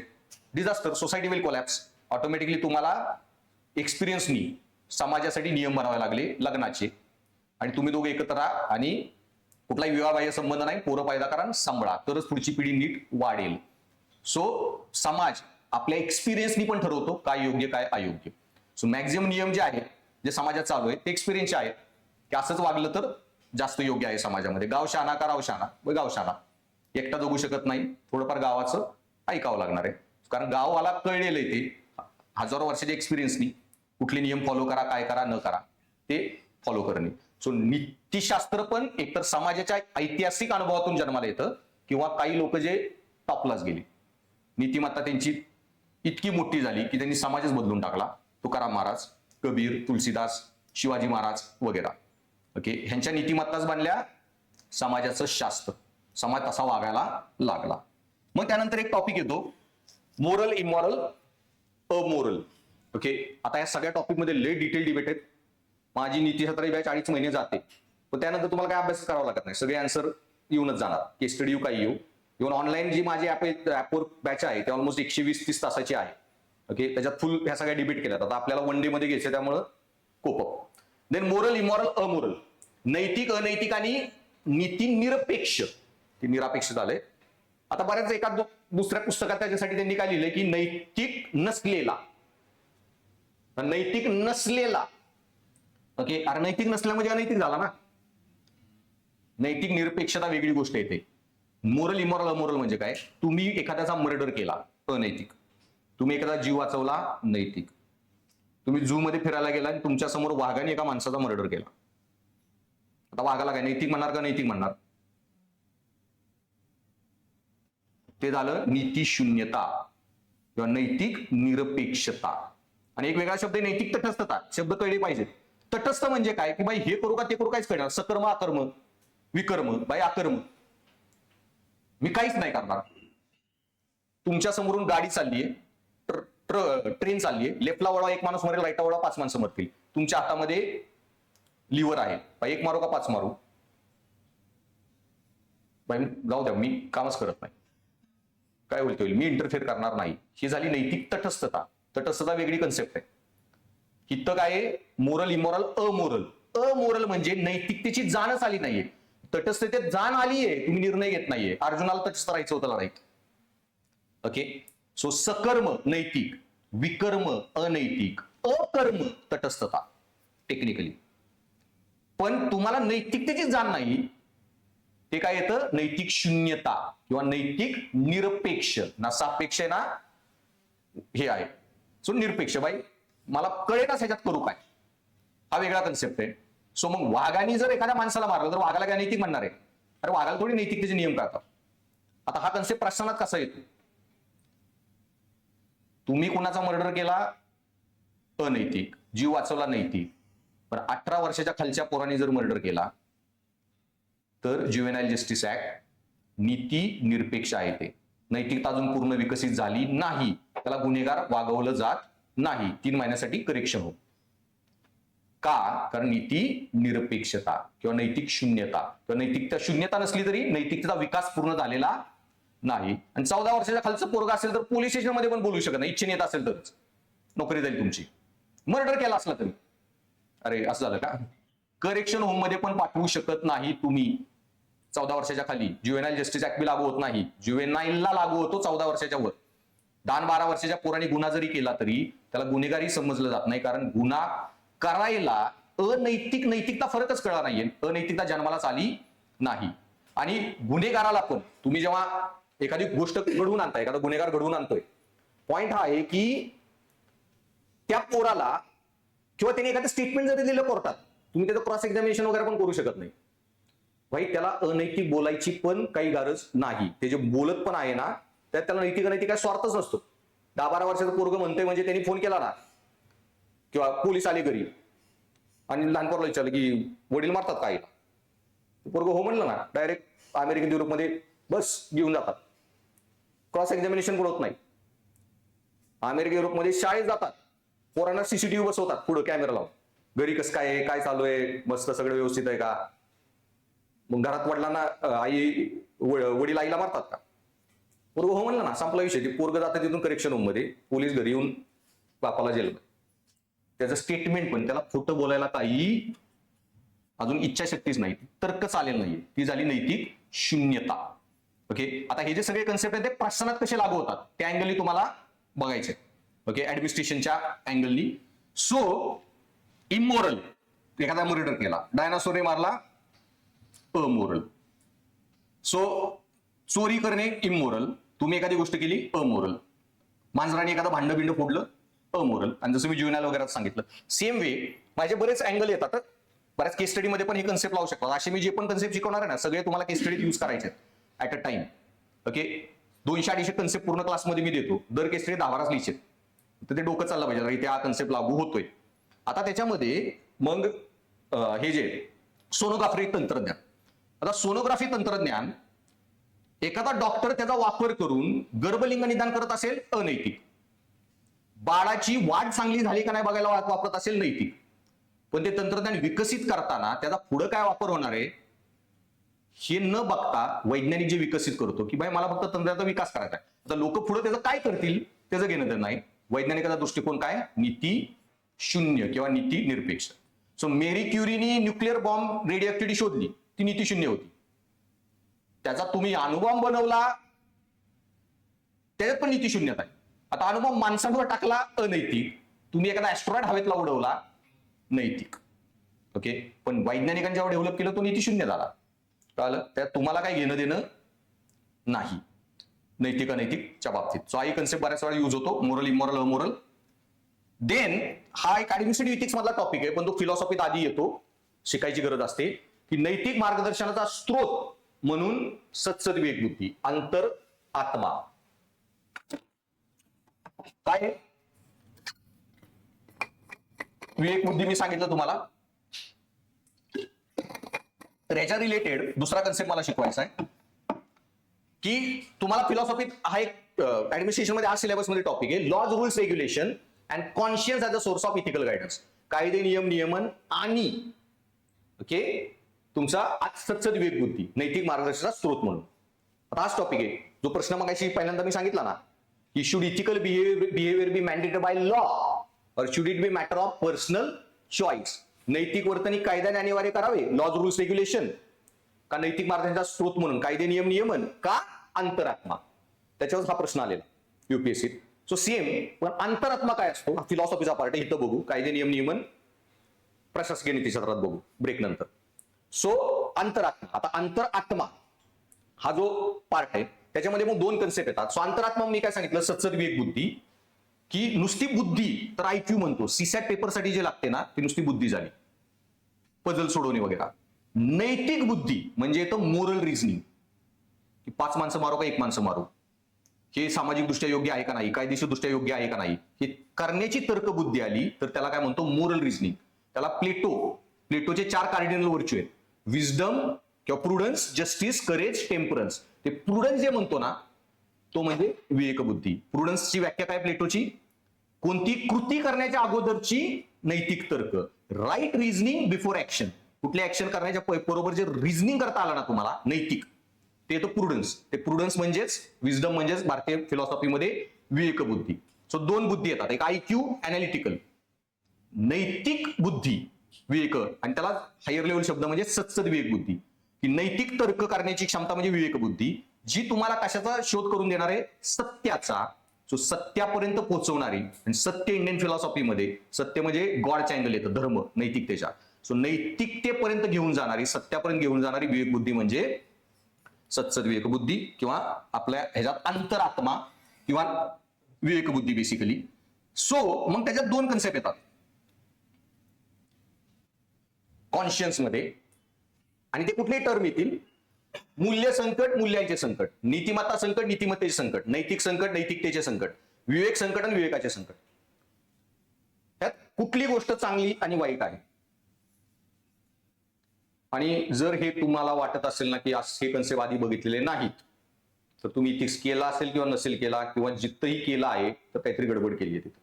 disaster, society will collapse. Automatically तुम्हाला एक्सपिरियन्सनी समाजासाठी नियम बनवावे लागले लग्नाचे, आणि तुम्ही दोघे एकत्र राहा आणि कुठलाही विवाहबाह्य संबंध नाही, पोरं पैदा करा, सांभाळा, तरच पुढची पिढी नीट वाढेल. सो समाज आपल्या एक्सपिरियन्सनी पण ठरवतो काय योग्य काय अयोग्य. सो मॅक्झिमम नियम जे आहेत जे समाजात चालू आहे ते एक्सपिरियन्सचे आहेत, की असंच वागलं तर जास्त योग्य आहे समाजामध्ये. गाव शहाणा का राव शहाणा, गाव शहाणा एकटा जगू शकत नाही, थोडंफार गावाचं ऐकावं लागणार आहे, कारण गाववाला कळलेलं आहे ते हजारो वर्षाच्या एक्सपिरियन्सनी कुठले नियम फॉलो करा, काय करा, न करा, ते फॉलो करणे. सो नीतिशास्त्र पण एकतर समाजाच्या ऐतिहासिक अनुभवातून जन्माला येतं, किंवा काही लोक जे टॉपलाच गेले, नीतिमत्ता त्यांची इतकी मोठी झाली की त्यांनी समाजच बदलून टाकला. तुकाराम महाराज, कबीर, तुलसीदास, शिवाजी महाराज वगैरे. ओके, ह्यांच्या नीतिमत्ताच बनल्या समाजाचं शास्त्र, समाज तसा वागायला लागला. मग त्यानंतर एक टॉपिक येतो मोरल, इमॉरल, अमोरल. ओके, आता या सगळ्या टॉपिक मध्ये लय डिटेल डिबेट आहेत. माझी नीतिशास्त्र बॅच 40 महिने जाते, पण त्यानंतर तुम्हाला काय अभ्यास करावा लागत नाही, सगळे आन्सर येऊनच जाणार, केस स्टडी येऊ काही येऊ. इव्हन ऑनलाईन जी माझी ऍपवर बॅच आहे ते ऑलमोस्ट 120-30 तासाची आहे. ओके, त्याच्यात फुल ह्या सगळ्या डिबेट केल्यात. आता आपल्याला वन डे मध्ये घ्यायचं, त्यामुळं कोप. देन मोरल, इमॉरल, अमोरल, नैतिक, अनैतिक आणि नीती निरपेक्ष. ते निरपेक्ष झालंय. आता बऱ्याच एका दुसऱ्या पुस्तकात त्याच्यासाठी त्यांनी काय लिहिलंय की नैतिक नसलेला, नैतिक नसलेला. ओके, अरे नैतिक नसल्या म्हणजे अनैतिक झाला ना. नैतिक निरपेक्षता वेगळी गोष्ट येते. मोरल, इमॉरल, अमोरल म्हणजे काय, तुम्ही एखाद्याचा मर्डर केला अनैतिक, तुम्ही एखादा जीव वाचवला नैतिक, तुम्ही झू मध्ये फिरायला गेला आणि तुमच्या समोर वाघाने एका माणसाचा मर्डर केला, आता वाघाला काय नैतिक म्हणणार का नैतिक म्हणणार, ते झालं नीतिशून्यता किंवा नैतिक निरपेक्षता. आणि एक वेगळा शब्द आहे नैतिक तटस्थता, शब्द कळले पाहिजेत. तटस्थ म्हणजे काय की बाई हे करू का ते करू काहीच कळणार, सकर्म अकर्म, विकर्म, बाई अकर्म, मी काहीच नाही करणार. तुमच्या समोरून गाडी चाललीये, ट्रेन चाललीये, लेफ्टला वळवा एक माणूस मरेल, राईटला वळवा 5 माणसं मरतील. तुमच्या हातामध्ये लिव्हर आहे, एक मारू का 5 मारू? बाई जाऊ द्या, मी कामच करत नाही, काय होईल मी इंटरफेअर करणार नाही. ही झाली नैतिक तटस्थता. तटस्थता वेगळी कन्सेप्ट आहे. इथं काय आहे? Moral, immoral, amoral. अमोरल म्हणजे नैतिकतेची जाणच आली नाहीये. तटस्थतेत जाण आलीये, तुम्ही निर्णय घेत नाहीये. अर्जुनाला तटस्थ राहायचं होतं लढाईत. ओके, सो सकर्म नैतिक, विकर्म अनैतिक, अकर्म तटस्थता टेक्निकली. पण तुम्हाला नैतिकतेची जाण नाही, ते काय येतं? नैतिक शून्यता किंवा नैतिक निरपेक्ष. ना सापेक्ष आहे ना हे आहे. सो निरपेक्ष, बाई मला कळेनाच ह्याच्यात करू काय, हा वेगळा कन्सेप्ट आहे. सो मग वाघाने जर एखाद्या माणसाला मारलं तर वाघाला काय नैतिक म्हणणार आहे? अरे वाघाला थोडी नैतिकतेचे नियम कळतात. आता हा कन्सेप्ट प्रश्नात कसा येतो? तुम्ही कुणाचा मर्डर केला अनैतिक, जीव वाचवला नैतिक. पण 18 वर्षाच्या खालच्या पोरांनी जर मर्डर केला तर ज्युव्हेनाइल जस्टिस ऍक्ट नीती निरपेक्ष आहे. ते नैतिकता अजून पूर्ण विकसित झाली नाही, त्याला गुन्हेगार वागवलं जात नाही. 3 महिन्यासाठी करेक्शन होत. का? कारण नीती निरपेक्षता किंवा नैतिक शून्यता किंवा नैतिकता शून्यता नसली तरी नैतिकतेचा विकास पूर्ण झालेला नाही. आणि 14 वर्षाच्या खालचं पोरगा असेल तर पोलीस स्टेशनमध्ये पण बोलू शकत नाही. इच्छेने येत असेल तरच नोकरी जाईल तुमची. मर्डर केला असला तरी अरे असं झालं का? करेक्शन होम मध्ये पण पाठवू शकत नाही तुम्ही 14 वर्षाच्या खाली. ज्युव्हेनाइल जस्टिस ऍक्ट बी लागू होत नाही. ज्युव्हेनाइलला लागू होतो 14 वर्षाच्या वर. 10-12 वर्षाच्या पोरांनी गुन्हा जरी केला तरी त्याला गुन्हेगारी समजलं जात नाही, कारण गुन्हा करायला अनैतिक नैतिकता फरकच कळला नाहीये. अनैतिकता जन्मालाच आली नाही. आणि गुन्हेगाराला पण तुम्ही जेव्हा एखादी गोष्ट घडवून आणताय, एखादा गुन्हेगार घडवून आणतोय, पॉइंट हा आहे की त्या पोराला किंवा त्याने एखादं स्टेटमेंट जरी दिलं कोर्टात, तुम्ही त्याचं क्रॉस एक्झामिनेशन वगैरे पण करू शकत नाही. भाई त्याला अनैतिक बोलायची पण काही गरज नाही. ते जे बोलत पण आहे ना त्यात त्याला नैतिक अनैतिक काय स्वार्थच नसतो. 10-12 वर्षाचं पोरग म्हणतोय म्हणजे त्यांनी फोन केला ना किंवा पोलीस आले घरी आणि लहान पोराला विचारलं की वडील मारतात काय, पोरग हो म्हणलं ना, डायरेक्ट अमेरिकन युरोपमध्ये बस घेऊन जातात. क्रॉस एक्झामिनेशन पण होत नाही. अमेरिका युरोपमध्ये शाळेत जातात, पोरांना सीसीटीव्ही बसवतात पुढे कॅमेरा लावून, घरी कसं काय आहे, काय चालू आहे, मस्त सगळं व्यवस्थित आहे का. मग घरात वडिलांना वडील आईला मारतात का? पोरग हो म्हणलं ना, संपला विषय. ते पोरग जातात तिथून करेक्शन होम मध्ये, पोलीस घरी येऊन बापाला जेलमध्ये. त्याचं स्टेटमेंट पण, त्याला खोटं बोलायला काही अजून इच्छाशक्तीच नाही, तर्क चालेल नाही. ती झाली नैतिक शून्यता. ओके, आता हे जे सगळे कन्सेप्ट आहेत ते प्रश्नात कसे लागू होतात त्या अँगलनी तुम्हाला बघायचे. ओके, ऍडमिनिस्ट्रेशनच्या अँगलनी. सो इमोरल, एखादा मर्डर केला, डायनासोरने मारला, अमोरल. सो चोरी करणे इमोरल, तुम्ही एखादी गोष्ट केली अमोरल, मांजराने एखादं भांडं बिंड फोडलं अमोरल. आणि जसं मी ज्युव्हेनाइल वगैरे सांगितलं, सेम वे माझे बरेच अँगल येतात. बऱ्याच केस स्टडी मध्ये पण हे कन्सेप्ट लावू शकतात. असे मी जे पण कन्सेप्ट शिकवणार आहे ना, सगळे तुम्हाला केस स्टडीत यूज करायचे at a time. Okay, 200-250 concept पूर्ण क्लासमध्ये मी देतो. दर केस स्टडी 10 लिहायचे, तर ते डोकं चाललं पाहिजे, इथे हा कन्सेप्ट लागू होतोय. आता त्याच्यामध्ये मग हे जे सोनोग्राफी तंत्रज्ञान, आता सोनोग्राफी तंत्रज्ञान एखादा डॉक्टर त्याचा वापर करून गर्भलिंग निदान करत असेल अनैतिक. बाळाची वाढ चांगली झाली का नाही बघायला वापरत असेल नैतिक. पण ते तंत्रज्ञान विकसित करताना त्याचा पुढे काय वापर होणार आहे हे न बघता वैज्ञानिक जे विकसित करतो की भाई मला फक्त तंत्रज्ञानाचा विकास करायचा आहे, आता लोक पुढे त्याचं काय करतील त्याचं घेणं देणं नाही. वैज्ञानिकाचा दृष्टिकोन काय? नीती शून्य किंवा नीती निरपेक्ष. सो मेरी क्युरीनी न्यूक्लिअर बॉम्ब रेडिओ ऍक्टिव्हिटी शोधली, ती नीती शून्य होती. त्याचा तुम्ही अणुबॉम्ब बनवला, त्याच्यात पण नीती शून्यता आहे. आता अणुबॉम्ब माणसांवर टाकला अनैतिक, तुम्ही एखादा ऍस्ट्रॉइड हवेतला उडवला नैतिक. ओके, पण वैज्ञानिकांच्या डेव्हलप केलं तो नीती शून्य झाला. कळलं? त्यात तुम्हाला काय घेणं देणं नाही नैतिक अनैतिकच्या बाबतीत. सो हा कन्सेप्ट बऱ्याच वेळा यूज होतो, मोरल इमोरल अमोरल. देन हा एक ऍडमिनिस्ट्रेटिव्ह इथिक्स मधला टॉपिक आहे, पण तो फिलॉसॉफीत आधी येतो, शिकायची गरज असते की नैतिक मार्गदर्शनाचा स्रोत म्हणून सत्सद विवेक बुद्धी, अंतर आत्मा काय? विवेक बुद्धी मी सांगितलं तुम्हाला. तर याच्या रिलेटेड दुसरा कन्सेप्ट मला शिकवायचा आहे की तुम्हाला फिलॉसॉफीत हा एक ऍडमिनिस्ट्रेशन मध्ये आज सिलेबस मध्ये टॉपिक आहे laws rules regulation and conscience as a source of ethical guidance. कायदे नियम नियमन आणि ओके तुमचा सत्सद विवेक बुद्धी नैतिक मार्गदर्शनाचा स्रोत म्हणून. आता हाच टॉपिक आहे जो प्रश्न मगाशी पहिल्यांदा मी सांगितला ना की should ethical behaviour be mandated by law or should it be matter of personal choice. नैतिक वर्तनिक कायद्याने अनिवार्य करावे लॉज रूल्स रेग्युलेशन का नैतिक मार्गदर्शनाचा स्रोत म्हणून कायदे नियम नियमन का अंतरात्मा. त्याच्यावर हा प्रश्न आलेला युपीएससी. सो सेम पण अंतरात्मा काय असतो फिलॉसॉफीचा पार्ट आहे इथं बघू. कायदे नियम नियमन प्रशासकीय नीतीशास्त्रात बघू ब्रेक नंतर. सो अंतरात्मा. आता अंतरात्मा हा जो पार्ट आहे त्याच्यामध्ये मग दोन कन्सेप्ट येतात. सो अंतरात्मा मी काय सांगितलं सत्सद विवेक बुद्धी की नुसती बुद्धी तर IQ म्हणतो सीसॅट पेपरसाठी जे लागते ना ती नुसती बुद्धी झाली पझल सोडवणे वगैरे. नैतिक बुद्धी म्हणजे येतं मोरल रिझनिंग की 5 माणसं मारू का 1 माणसं मारू हे सामाजिक दृष्ट्या योग्य आहे का नाही कायदेशीर दृष्ट्या योग्य आहे का नाही हे करण्याची तर्कबुद्धी आली तर त्याला काय म्हणतो मोरल रिझनिंग. त्याला प्लेटोचे 4 कार्डिनल व्हर्च्यू आहेत विजडम किंवा प्रुडन्स जस्टिस करेज टेम्परन्स. ते प्रुडन्स जे म्हणतो ना तो म्हणजे विवेकबुद्धी. प्रुडन्सची व्याख्या काय प्लेटोची कोणती कृती करण्याच्या अगोदरची नैतिक तर्क राईट रिझनिंग बिफोर ऍक्शन. कुठली ऍक्शन करण्याच्या बरोबर जे रिझनिंग करता आलं ना तुम्हाला नैतिक ते तर प्रुडन्स. ते प्रुडन्स म्हणजेच विजडम म्हणजेच भारतीय फिलॉसॉफीमध्ये विवेकबुद्धी. सो 2 बुद्धी येतात एक IQ अनालिटिकल नैतिक बुद्धी विवेक आणि त्याला हायर लेवल शब्द म्हणजे सत्सद विवेक बुद्धी की नैतिक तर्क करण्याची क्षमता म्हणजे विवेकबुद्धी जी तुम्हाला कशाचा शोध करून देणार आहे सत्याचा. सो सत्यापर्यंत पोहोचवणारी आणि सत्य इंडियन फिलॉसॉफीमध्ये सत्य म्हणजे गॉडच्या अँगल येतं धर्म नैतिकतेच्या. सो नैतिकतेपर्यंत घेऊन जाणारी सत्यापर्यंत घेऊन जाणारी विवेकबुद्धी म्हणजे सत्सद विवेकबुद्धी किंवा आपल्या ह्याच्यात अंतरात्मा किंवा विवेकबुद्धी बेसिकली. सो मग त्याच्यात 2 कन्सेप्ट येतात कॉन्शियन्स मध्ये आणि ते कुठलेही टर्म येतील मूल्य संकट मूल्यांचे संकट नीतिमत्ता संकट नीतिमत्तेचे संकट नैतिक संकट नैतिकतेचे संकट विवेक संकट आणि विवेकाचे संकट. त्यात कुठली गोष्ट चांगली आणि वाईट आहे. आणि जर हे तुम्हाला वाटत असेल ना की हे कन्सेप्ट आधी बघितलेले नाहीत तर तुम्ही इथिक्स केला असेल किंवा नसेल केला किंवा जिथंही केला आहे तर काहीतरी गडबड केली आहे तिथे.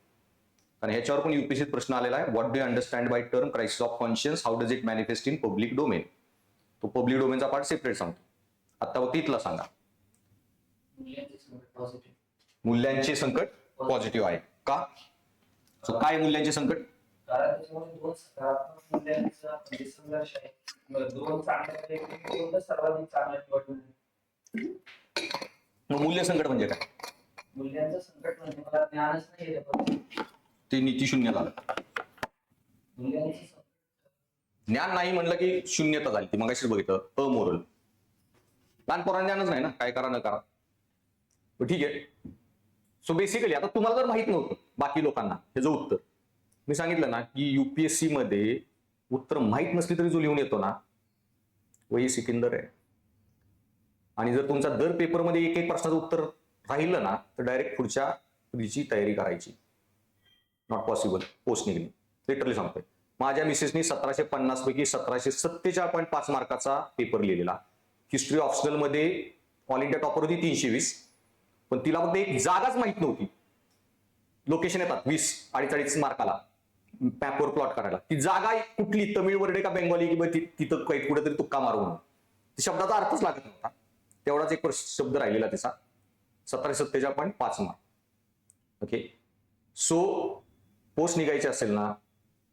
आणि ह्याच्यावर पण युपीएससीत प्रश्न आलेला आहे what do you understand by term crisis of conscience how does it manifest in public domain. तो पब्लिक डोमेनचा पार्ट सेपरेट सांगतो. आता फक्त इथला सांगा मूल्यांचे संकट पॉझिटिव्ह आहे का. सो काय मूल्यांचे संकट कारण त्याच्यामध्ये 2 सकारात्मक मूल्यांचा म्हणजे संघर्ष आहे. 2 चांगल्या सर्वाधिक चांगल्या निवडून मग मूल्य संकट म्हणजे काय मूल्यांचं संकट म्हणजे मला ज्ञानच नाही आहे ते नीती शून्य झालं. मूल्यांचं ज्ञान नाही म्हणलं की शून्यता झाली ती मगाशीच बघितलं अमोरल. लहान पोरांना ज्ञानच नाही ना काय करा न करा. ठीक आहे. सो बेसिकली आता तुम्हाला जर माहित नव्हतं बाकी लोकांना ह्याचं उत्तर मी सांगितलं ना की युपीएससी मध्ये उत्तर माहित नसली तरी जो लिहून येतो ना वही सिकंदर आहे. आणि जर तुमचा दर पेपरमध्ये एक प्रश्नाचं उत्तर राहिलं ना तर डायरेक्ट पुढच्या ची तयारी करायची. नॉट पॉसिबल पोस्ट निघणे लिटरली सांगतोय. माझ्या मिसेसनी 1750 पैकी 1747.5 मार्काचा पेपर लिहिलेला. हिस्ट्री ऑप्शनल मध्ये ऑल इंडिया टॉपर होती 320 पण तिला फक्त एक जागाच माहित नव्हती. लोकेशन येतात 20-48 मार्काला मॅपवर प्लॉट करायला. ती जागा कुठली तमिळ वर्डे का बेंगॉली किंवा तिथं काही कुठेतरी तुक्का मारून शब्दाचा अर्थच लागत नव्हता. तेवढाच एक शब्द राहिलेला तिचा 1747.5 मार्क. ओके. सो पोस्ट निघायचे असेल ना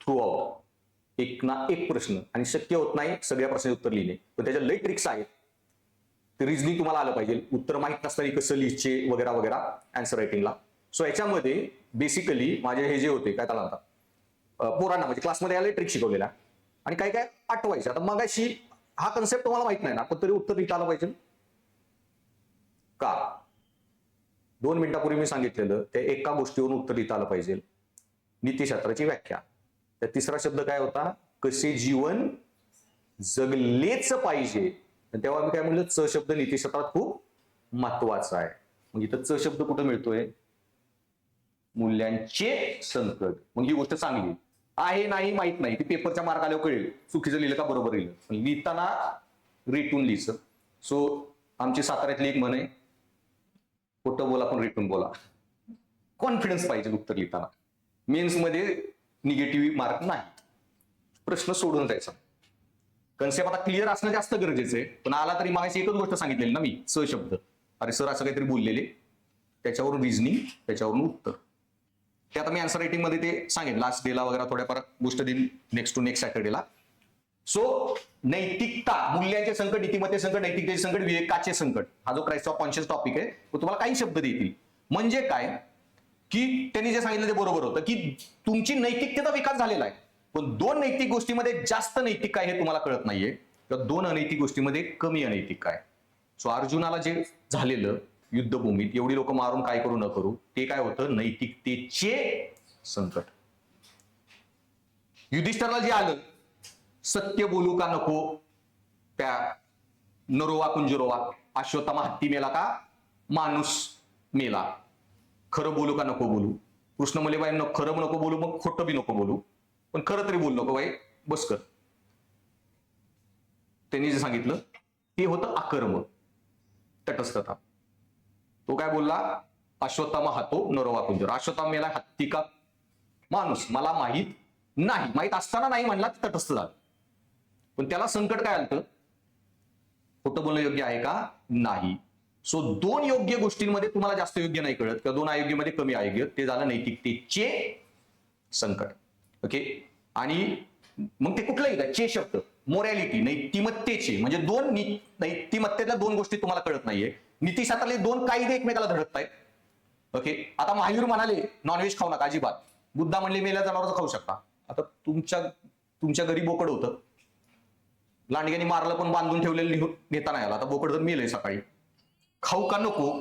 थ्रू आउट एक ना एक प्रश्न आणि शक्य होत नाही सगळ्या प्रश्नाचे उत्तर लिहिणे पण त्याच्या लई ट्रिक्स आहेत. ते रिझनिंग तुम्हाला आलं पाहिजे. उत्तर माहित नसताना कसं लिहायचे वगैरे वगैरे आन्सर रायटिंगला. सो याच्यामध्ये बेसिकली माझे हे जे होते काय त्याला म्हणतात पोरांना म्हणजे क्लासमध्ये आले ट्रिक शिकवलेल्या आणि काय काय आठवायचं. आता मगाशी हा कन्सेप्ट तुम्हाला माहित नाही ना पण तरी उत्तर लिहिता आलं पाहिजे का. 2 मिनिटापूर्वी मी सांगितलेलं त्या एका गोष्टीवरून उत्तर लिहिता आलं पाहिजे. नीतिशास्त्राची व्याख्या. त्या तिसरा शब्द काय होता कसे जीवन जगलेच पाहिजे. तेव्हा मी काय म्हणलं च शब्द नीतिशास्त्रात खूप महत्वाचा आहे. मग इथं च शब्द कुठं मिळतोय मूल्यांचे संकट. मग ही गोष्ट चांगली आहे नाही माहित नाही ती पेपरच्या मार्क आल्यावर कळेल चुकीचं लिहिलं का बरोबर लिहिलं पण लिहिताना रेटून लिहिचं. सो आमची साताऱ्यातली एक म्हण आहे खोटं बोला पण रेटून बोला. कॉन्फिडन्स पाहिजे उत्तर लिहिताना. मेन्स मध्ये निगेटिव्ह मार्क नाही, प्रश्न सोडून द्यायचा. कन्सेप्ट आता क्लिअर असणं जास्त गरजेचं आहे. पण आला तरी मागायची एकच गोष्ट सांगितलेली ना मी, शब्द. अरे सर असं काहीतरी बोललेले, त्याच्यावरून रिझनिंग, त्याच्यावरून उत्तर. ते आता मी आन्सर रायटिंग मध्ये ते सांगेन लास्ट डेला वगैरे थोड्याफार गोष्ट देईन नेक्स्ट टू नेक्स्ट सॅटर्डेला. सो नैतिकता, मूल्यांचे संकट, नीतिमत्ते संकट, नैतिकतेचे संकट, विवेकाचे संकट, हा जो क्राइस्ट ऑफ कॉन्शियस टॉपिक आहे तो तुम्हाला काही शब्द देतील. म्हणजे काय की त्यांनी जे सांगितलं ते बरोबर होतं की तुमची नैतिकतेचा विकास झालेला आहे, पण 2 नैतिक गोष्टीमध्ये जास्त नैतिक काय हे तुम्हाला कळत नाहीये, किंवा 2 अनैतिक गोष्टीमध्ये कमी अनैतिक काय. सो अर्जुनाला जे झालेलं युद्धभूमीत, एवढी लोक मारून काय करू न करू, ते काय होतं, नैतिकतेचे संकट. युधिष्ठिराला जे आलं, सत्य बोलू का नको, त्या नरोवा कुंजरोवा, अश्वत्थामा हत्ती मेला का माणूस मेला, खरं बोलू का नको बोलू. कृष्ण मले बाई खरं नको बोलू, मग खोटं बी नको बोलू, पण खरं तरी बोलू नको बाई, बस कर. त्यांनी जे सांगितलं ते होतं अकर्म, तटस्थता. तो काय बोलला, अश्वत्थामा हातो नरोवा कुंजर. अश्वत्थामा मेला हत्ती का माणूस, मला माहित नाही, माहित असताना नाही म्हणला, तटस्थ झालं. पण त्याला संकट काय आलं, खोटं बोलणं योग्य आहे का नाही. सो 2 योग्य गोष्टींमध्ये तुम्हाला जास्त योग्य नाही कळत, किंवा 2 अयोग्यमध्ये कमी अयोग्य, ते झालं नैतिकतेचे संकट. ओके. आणि मग ते कुठलंही का चे शब्द, मोरॅलिटी, नैतिमत्तेचे, म्हणजे 2 नैतिमत्तेतल्या 2 गोष्टी तुम्हाला कळत नाहीये. नीतिशास्त्रातले 2 कायदे एकमेकाला धडकत आहेत. ओके. आता महावीर म्हणाले नॉनव्हेज खाऊ नका अजिबात, बुद्धा म्हणले मेल्या जनावरचं खाऊ शकता. आता तुमच्या घरी बोकड होतं, लांडग्याने मारलं पण बांधून ठेवलेलं नेता नाही आला, आता बोकड जर मेलंय सकाळी, खाऊ का नको.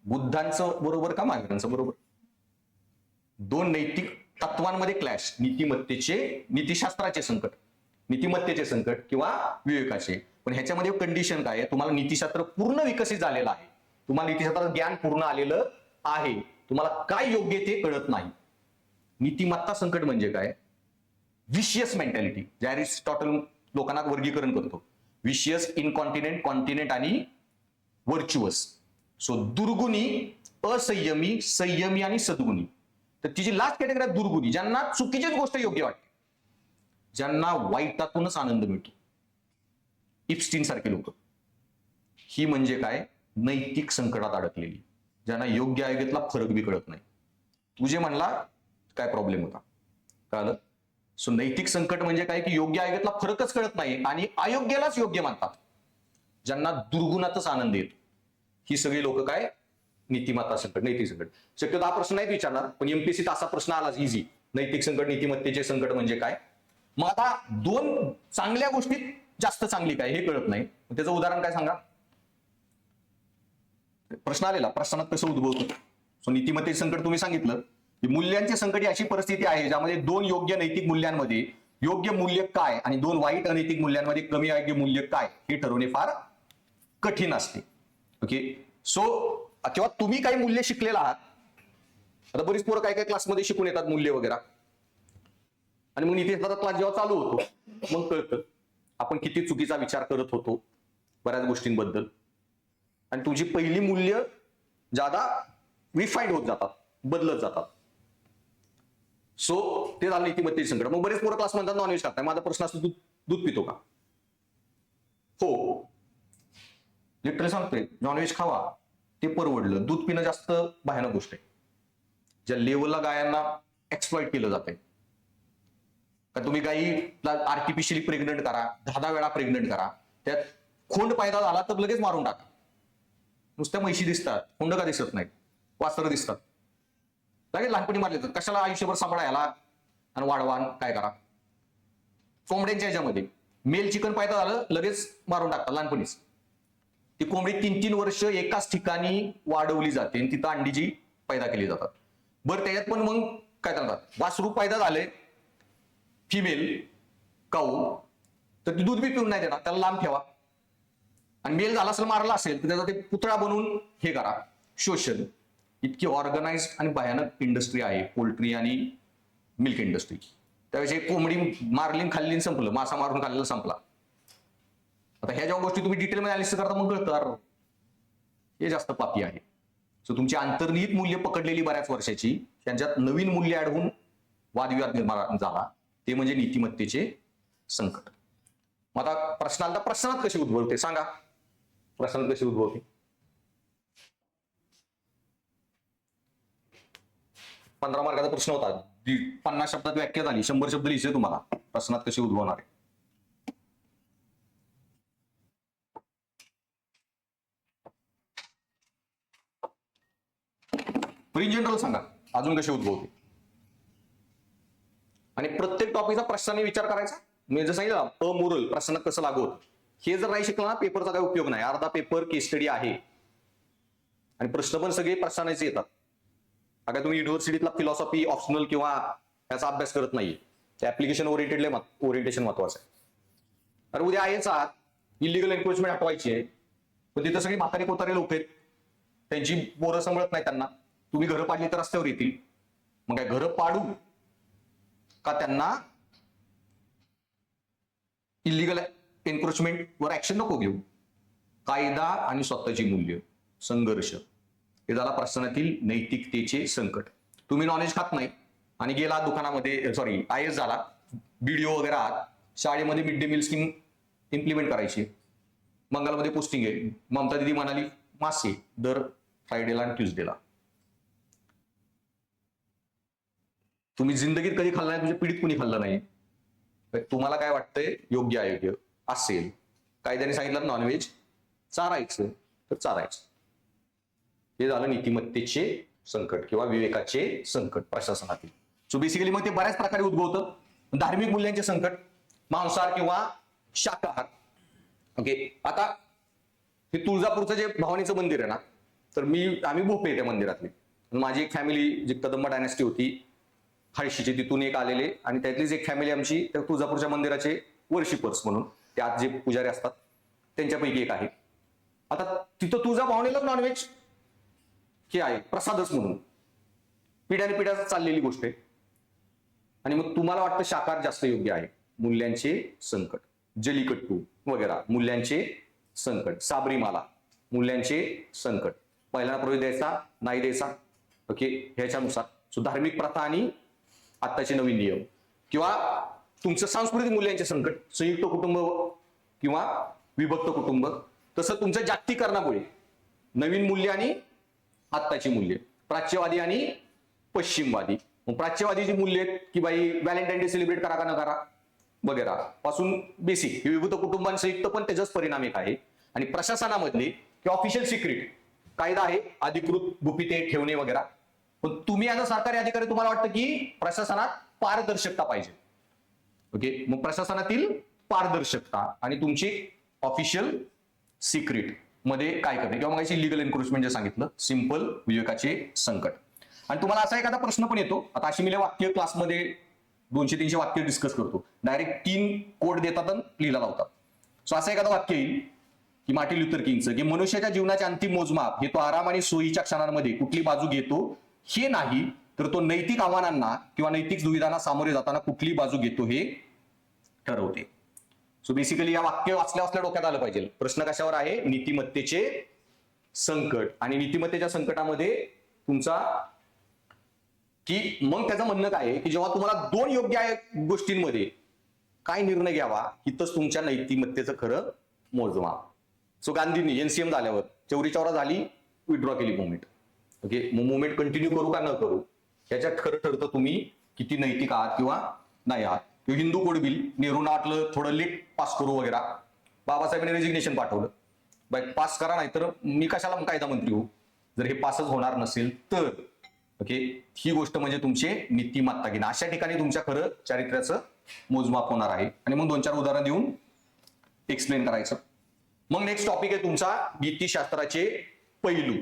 बुद्धांचं बरोबर का महावीरांचं बरोबर. 2 नैतिक तत्वांमध्ये क्लॅश, नीतिशास्त्राचे संकट, नीतिमत्तेचे संकट किंवा विवेकाचे. पण ह्याच्यामध्ये कंडिशन काय आहे, तुम्हाला नीतिशास्त्र पूर्ण विकसित झालेलं आहे, तुम्हाला नीतिशास्त्राचं ज्ञान पूर्ण आलेलं आहे, तुम्हाला काय योग्य ते कळत नाही. नीतिमत्ता संकट म्हणजे काय, विशियस मेंटॅलिटी, जे अरिस्टॉटल लोकांना वर्गीकरण करतो, विशियस, इनकॉन्टिनेंट, कॉन्टिनेंट आणि व्हर्च्युअस. सो दुर्गुणी, असंयमी, संयमी आणि सद्गुणी. तर तिची लास्ट कॅटेगरी आहे दुर्गुणी, ज्यांना चुकीचीच गोष्ट योग्य वाटते, ज्यांना वाईटातूनच आनंद मिळतो, इप्स्टीन सारखे लोक. ही म्हणजे काय, नैतिक संकटात अडकलेली, ज्यांना योग्य अयोग्यातला फरक बी कळत नाही. तुझे म्हणला काय प्रॉब्लेम होता, कळलं. सो नैतिक संकट म्हणजे काय की योग्य अयोग्यातला फरकच कळत नाही आणि अयोग्यालाच योग्य मानतात, ज्यांना दुर्गुणातच आनंद येतो. ही सगळी लोक काय, नीतिमत्ता संकट, नैतिक संकट. शक्यतो हा प्रश्न नाही विचारणार, पण एमपीएससीत असा प्रश्न आलाच इझी, नैतिक संकट, नीतिमत्तेचे संकट म्हणजे काय. मग आता 2 चांगल्या गोष्टीत जास्त चांगली काय हे कळत नाही, त्याचं उदाहरण काय सांगा. प्रश्न आलेला, प्रश्नात कसं उद्भवतं. सो नीतिमत्तेचे संकट तुम्ही सांगितलं की मूल्यांचे संकट ही अशी परिस्थिती आहे ज्यामध्ये 2 योग्य नैतिक मूल्यांमध्ये योग्य मूल्य काय आणि 2 वाईट अनैतिक मूल्यांमध्ये कमी अयोग्य मूल्य काय हे ठरवणे फार कठीण असते. ओके. सो किंवा तुम्ही काही मूल्य शिकलेला आहात, आता बरीच पोरं काय क्लासमध्ये शिकून येतात मूल्य वगैरे, आणि मग नीतिशास्त्राचा क्लास जेव्हा चालू होतो मग कळतं आपण किती चुकीचा विचार करत होतो बऱ्याच गोष्टींबद्दल, आणि तुझी पहिली मूल्य ज्यादा रिफाईंड होत जातात, बदलत जातात. सो ते झालं नीतिमत्तेचे संकट. मग बरेच पोरं क्लास म्हणतात नॉनव्हेज खाताय, माझा प्रश्न असतो दूध पितो का. हो, लिटरली सांगतोय, नॉनव्हेज खावा, ते परवडलं. दूध पिणं जास्त भयानक गोष्ट आहे, ज्या लेवलला गायांना एक्सप्लॉइट केलं जातंय. का तुम्ही गायीला आर्टिफिशियली प्रेग्नंट करा, 10 वेळा प्रेग्नंट करा, त्यात खोंड पैदा झाला तर लगेच मारून टाका. नुसत्या म्हशी दिसतात, खोंड का दिसत नाहीत, वासरं दिसतात, लगेच लहानपणी मारले तर कशाला आयुष्यभर सांभाळायला आणि वाढवा, काय करा. कोंबड्यांच्या ह्याच्यामध्ये मेल चिकन पैदा झालं लगेच मारून टाकतात लहानपणीच. ती कोंबडी 3-3 वर्ष एकाच ठिकाणी वाढवली जाते आणि तिथं अंडी जी पैदा केली जातात. बरं त्याच्यात पण मग काय करतात, वासरू पैदा झाले फिमेल काऊ, तर ती दूध बी पिऊन नाही देणार, त्याला लांब ठेवा. आणि मेल झाला असेल, मारला असेल तर त्याचा ते पुतळा बनवून हे करा, शोषण. इतकी ऑर्गनाइज्ड आणि भयानक इंडस्ट्री आहे पोल्ट्री आणि मिल्क इंडस्ट्री. त्यावेळेस कोंबडी मारली खाल्ली संपलं, मासा मारून खाल्लेला संपला. आता ह्या ज्या गोष्टी तुम्ही डिटेलमध्ये अनालिसिस करता मग कळतं अरे, हे जास्त पापी आहे. सो तुमची अंतर्निहित मूल्य पकडलेली बऱ्याच वर्षाची त्यांच्यात नवीन मूल्य ऍड होऊन वादविवाद निर्माण झाला, ते म्हणजे नीतिमत्तेचे संकट. मग आता प्रश्नाला प्रश्नात कशी उद्भवते सांगा, प्रश्नात कशी उद्भवते? 15 मार्काचा प्रश्न होता, 50 शब्दात व्याख्या झाली, 100 शब्द लिहिचे तुम्हाला, प्रश्नात कशी उद्भवणार आहे? इन जनरल सांगा अजून कशी उद्भवते. आणि प्रत्येक टॉपिकचा प्रश्नाने विचार करायचा. मी जसं सांगितलं अमोरल प्रश्नात कसं लागू होतं, हे जर नाही शिकलं ना पेपरचा काही उपयोग नाही. अर्धा पेपर केस स्टडी आहे आणि प्रश्न पण सगळे प्रश्नानेच येतात. अगर तुम्ही युनिव्हर्सिटीतला फिलॉसॉफी ऑप्शनल किंवा याचा अभ्यास करत नाहीये, त्या ऍप्लिकेशन ओरिएंटेशन महत्वाचं आहे. अरे उद्या आहेच इलिगल एन्क्रोचमेंट हटवायची आहे, पण तिथं सगळी म्हातारे कोतारे लोक आहेत, त्यांची पोरं सांभाळत नाही त्यांना. तुम्ही घरं पाडली तर रस्त्यावर येतील. मग काय घरं पाडू का त्यांना इलिगल एन्क्रोचमेंट वर ऍक्शन नको घेऊ? कायदा आणि स्वतःची मूल्य संघर्ष, हे झाला प्रश्नातील नैतिकतेचे संकट. तुम्ही नॉलेज खात नाही आणि गेला दुकानामध्ये IAS झाला, BDO वगैरे आहात, शाळेमध्ये mid day meal scheme implement करायची, मंगलमध्ये पोस्टिंग आहे. ममता दिदी म्हणाली मासे दर फ्रायडेला आणि ट्युजडेला. तुम्ही जिंदगीत कधी खाल्लं नाही, तुमच्या पिढीत कुणी खाल्लं नाही. तुम्हाला काय वाटतंय योग्य अयोग्य असेल? कायद्याने सांगितलं नॉनव्हेज चारायचं तर चारायचं. हे झालं नीतिमत्तेचे संकट किंवा विवेकाचे संकट प्रशासनातील. सो बेसिकली मग ते बऱ्याच प्रकारे उद्भवतं. धार्मिक मूल्यांचे संकट, मांसाहार किंवा शाकाहार. ओके, आता हे तुळजापूरचं जे भवानीचं मंदिर आहे ना, तर आम्ही भोपळे त्या मंदिरातले. माझी एक फॅमिली जी कदंबा डायनेस्टी होती हळशीचे, तिथून एक आलेले, आणि त्यातलीच एक फॅमिली आमची त्या तुळजापूरच्या मंदिराचे वर्शिपर्स म्हणून त्यात जे पुजारी असतात त्यांच्यापैकी एक आहे. आता तिथं तुळजा भवानीलाच नॉनव्हेज हे आहे प्रसादच म्हणून, पिढ्याने पिढ्या चाललेली गोष्ट आहे. आणि मग तुम्हाला वाटतं शाकाहार जास्त योग्य आहे. मूल्यांचे संकट, जलीकट्टू वगैरे मूल्यांचे संकट, साबरीमाला मूल्यांचे संकट, पहिला प्रवेश द्यायचा नाही द्यायचा, ओके, ह्याच्यानुसार. सो धार्मिक प्रथा आणि आत्ताचे नवीन नियम, किंवा तुमचं सांस्कृतिक मूल्यांचे संकट, संयुक्त कुटुंब किंवा विभक्त कुटुंब. तसं तुमच्या जागतिकीकरणामुळे नवीन मूल्य आणि आत्ताची मूल्य, प्राच्यवादी आणि पश्चिमवादी. मग प्राच्यवादीची मूल्य आहेत की बाई व्हॅलेंटाईन डे सेलिब्रेट करा का न करा वगैरे पासून बेसिक, विभक्त कुटुंबांसंयुक्त पण त्याचाच परिणाम एक आहे. आणि प्रशासनामधले किंवा ऑफिशियल सिक्रेट कायदा आहे, अधिकृत गुपिते ठेवणे वगैरे. पण तुम्ही ऍज अ सरकारी अधिकारी तुम्हाला वाटतं की प्रशासनात पारदर्शकता पाहिजे. ओके, मग प्रशासनातील पारदर्शकता आणि तुमची ऑफिशियल सिक्रेट मध्ये काय करते, किंवा मग इलिगल एन्क्रोचमेंट जे सांगितलं, सिंपल विवेकाचे संकट. आणि तुम्हाला असा एखादा प्रश्न पण येतो, आता अशी मी वाक्य क्लासमध्ये 200-300 वाक्य डिस्कस करतो, डायरेक्ट 3 कोड देतात आणि लिहिला लावतात. सो असं एखादं वाक्य येईल की मार्टिन लुथर किंगचं, की मनुष्याच्या जीवनाचे अंतिम मोजमाप हे तो आराम आणि सोयीच्या क्षणांमध्ये कुठली बाजू घेतो हे नाही, तर तो नैतिक आव्हानांना किंवा नैतिक दुविधांना सामोरे जाताना कुठली बाजू घेतो हे ठरवते. सो बेसिकली या वाक्य वाचल्या डोक्यात आलं पाहिजे. प्रश्न कशावर आहे? नीतिमत्तेचे संकट. आणि नीतिमत्तेच्या संकटामध्ये तुमचा की मग त्याचं म्हणणं काय आहे की जेव्हा तुम्हाला 2 योग्य गोष्टींमध्ये काय निर्णय घ्यावा, इथंच तुमच्या नैतिमत्तेचं खरं मोजमाप. सो गांधींनी NCM झाल्यावर चौरी चौरा झाली, विड्रॉ केली मुवमेंट. ओके, मग मुवमेंट कंटिन्यू करू का न करू ह्याच्यात खरं ठरतं तुम्ही किती नैतिक आहात किंवा नाही आहात. हिंदू कोड बिल नेहरूंना वाटलं थोडं लेट पास करू वगैरे, बाबासाहेबांनी रेजिग्नेशन पाठवलं, बाय पास करा नाही तर मी कशाला कायदा मंत्री होऊ जर हे पासच होणार नसेल तर. ओके, ही गोष्ट म्हणजे तुमचे नीतिमत्ता घेणं. अशा ठिकाणी तुमच्या खरं चारित्र्याचं मोजमाप होणार आहे. आणि मग 2-4 उदाहरण देऊन एक्सप्लेन करायचं. मग नेक्स्ट टॉपिक आहे तुमचा नीतिशास्त्राचे पैलू.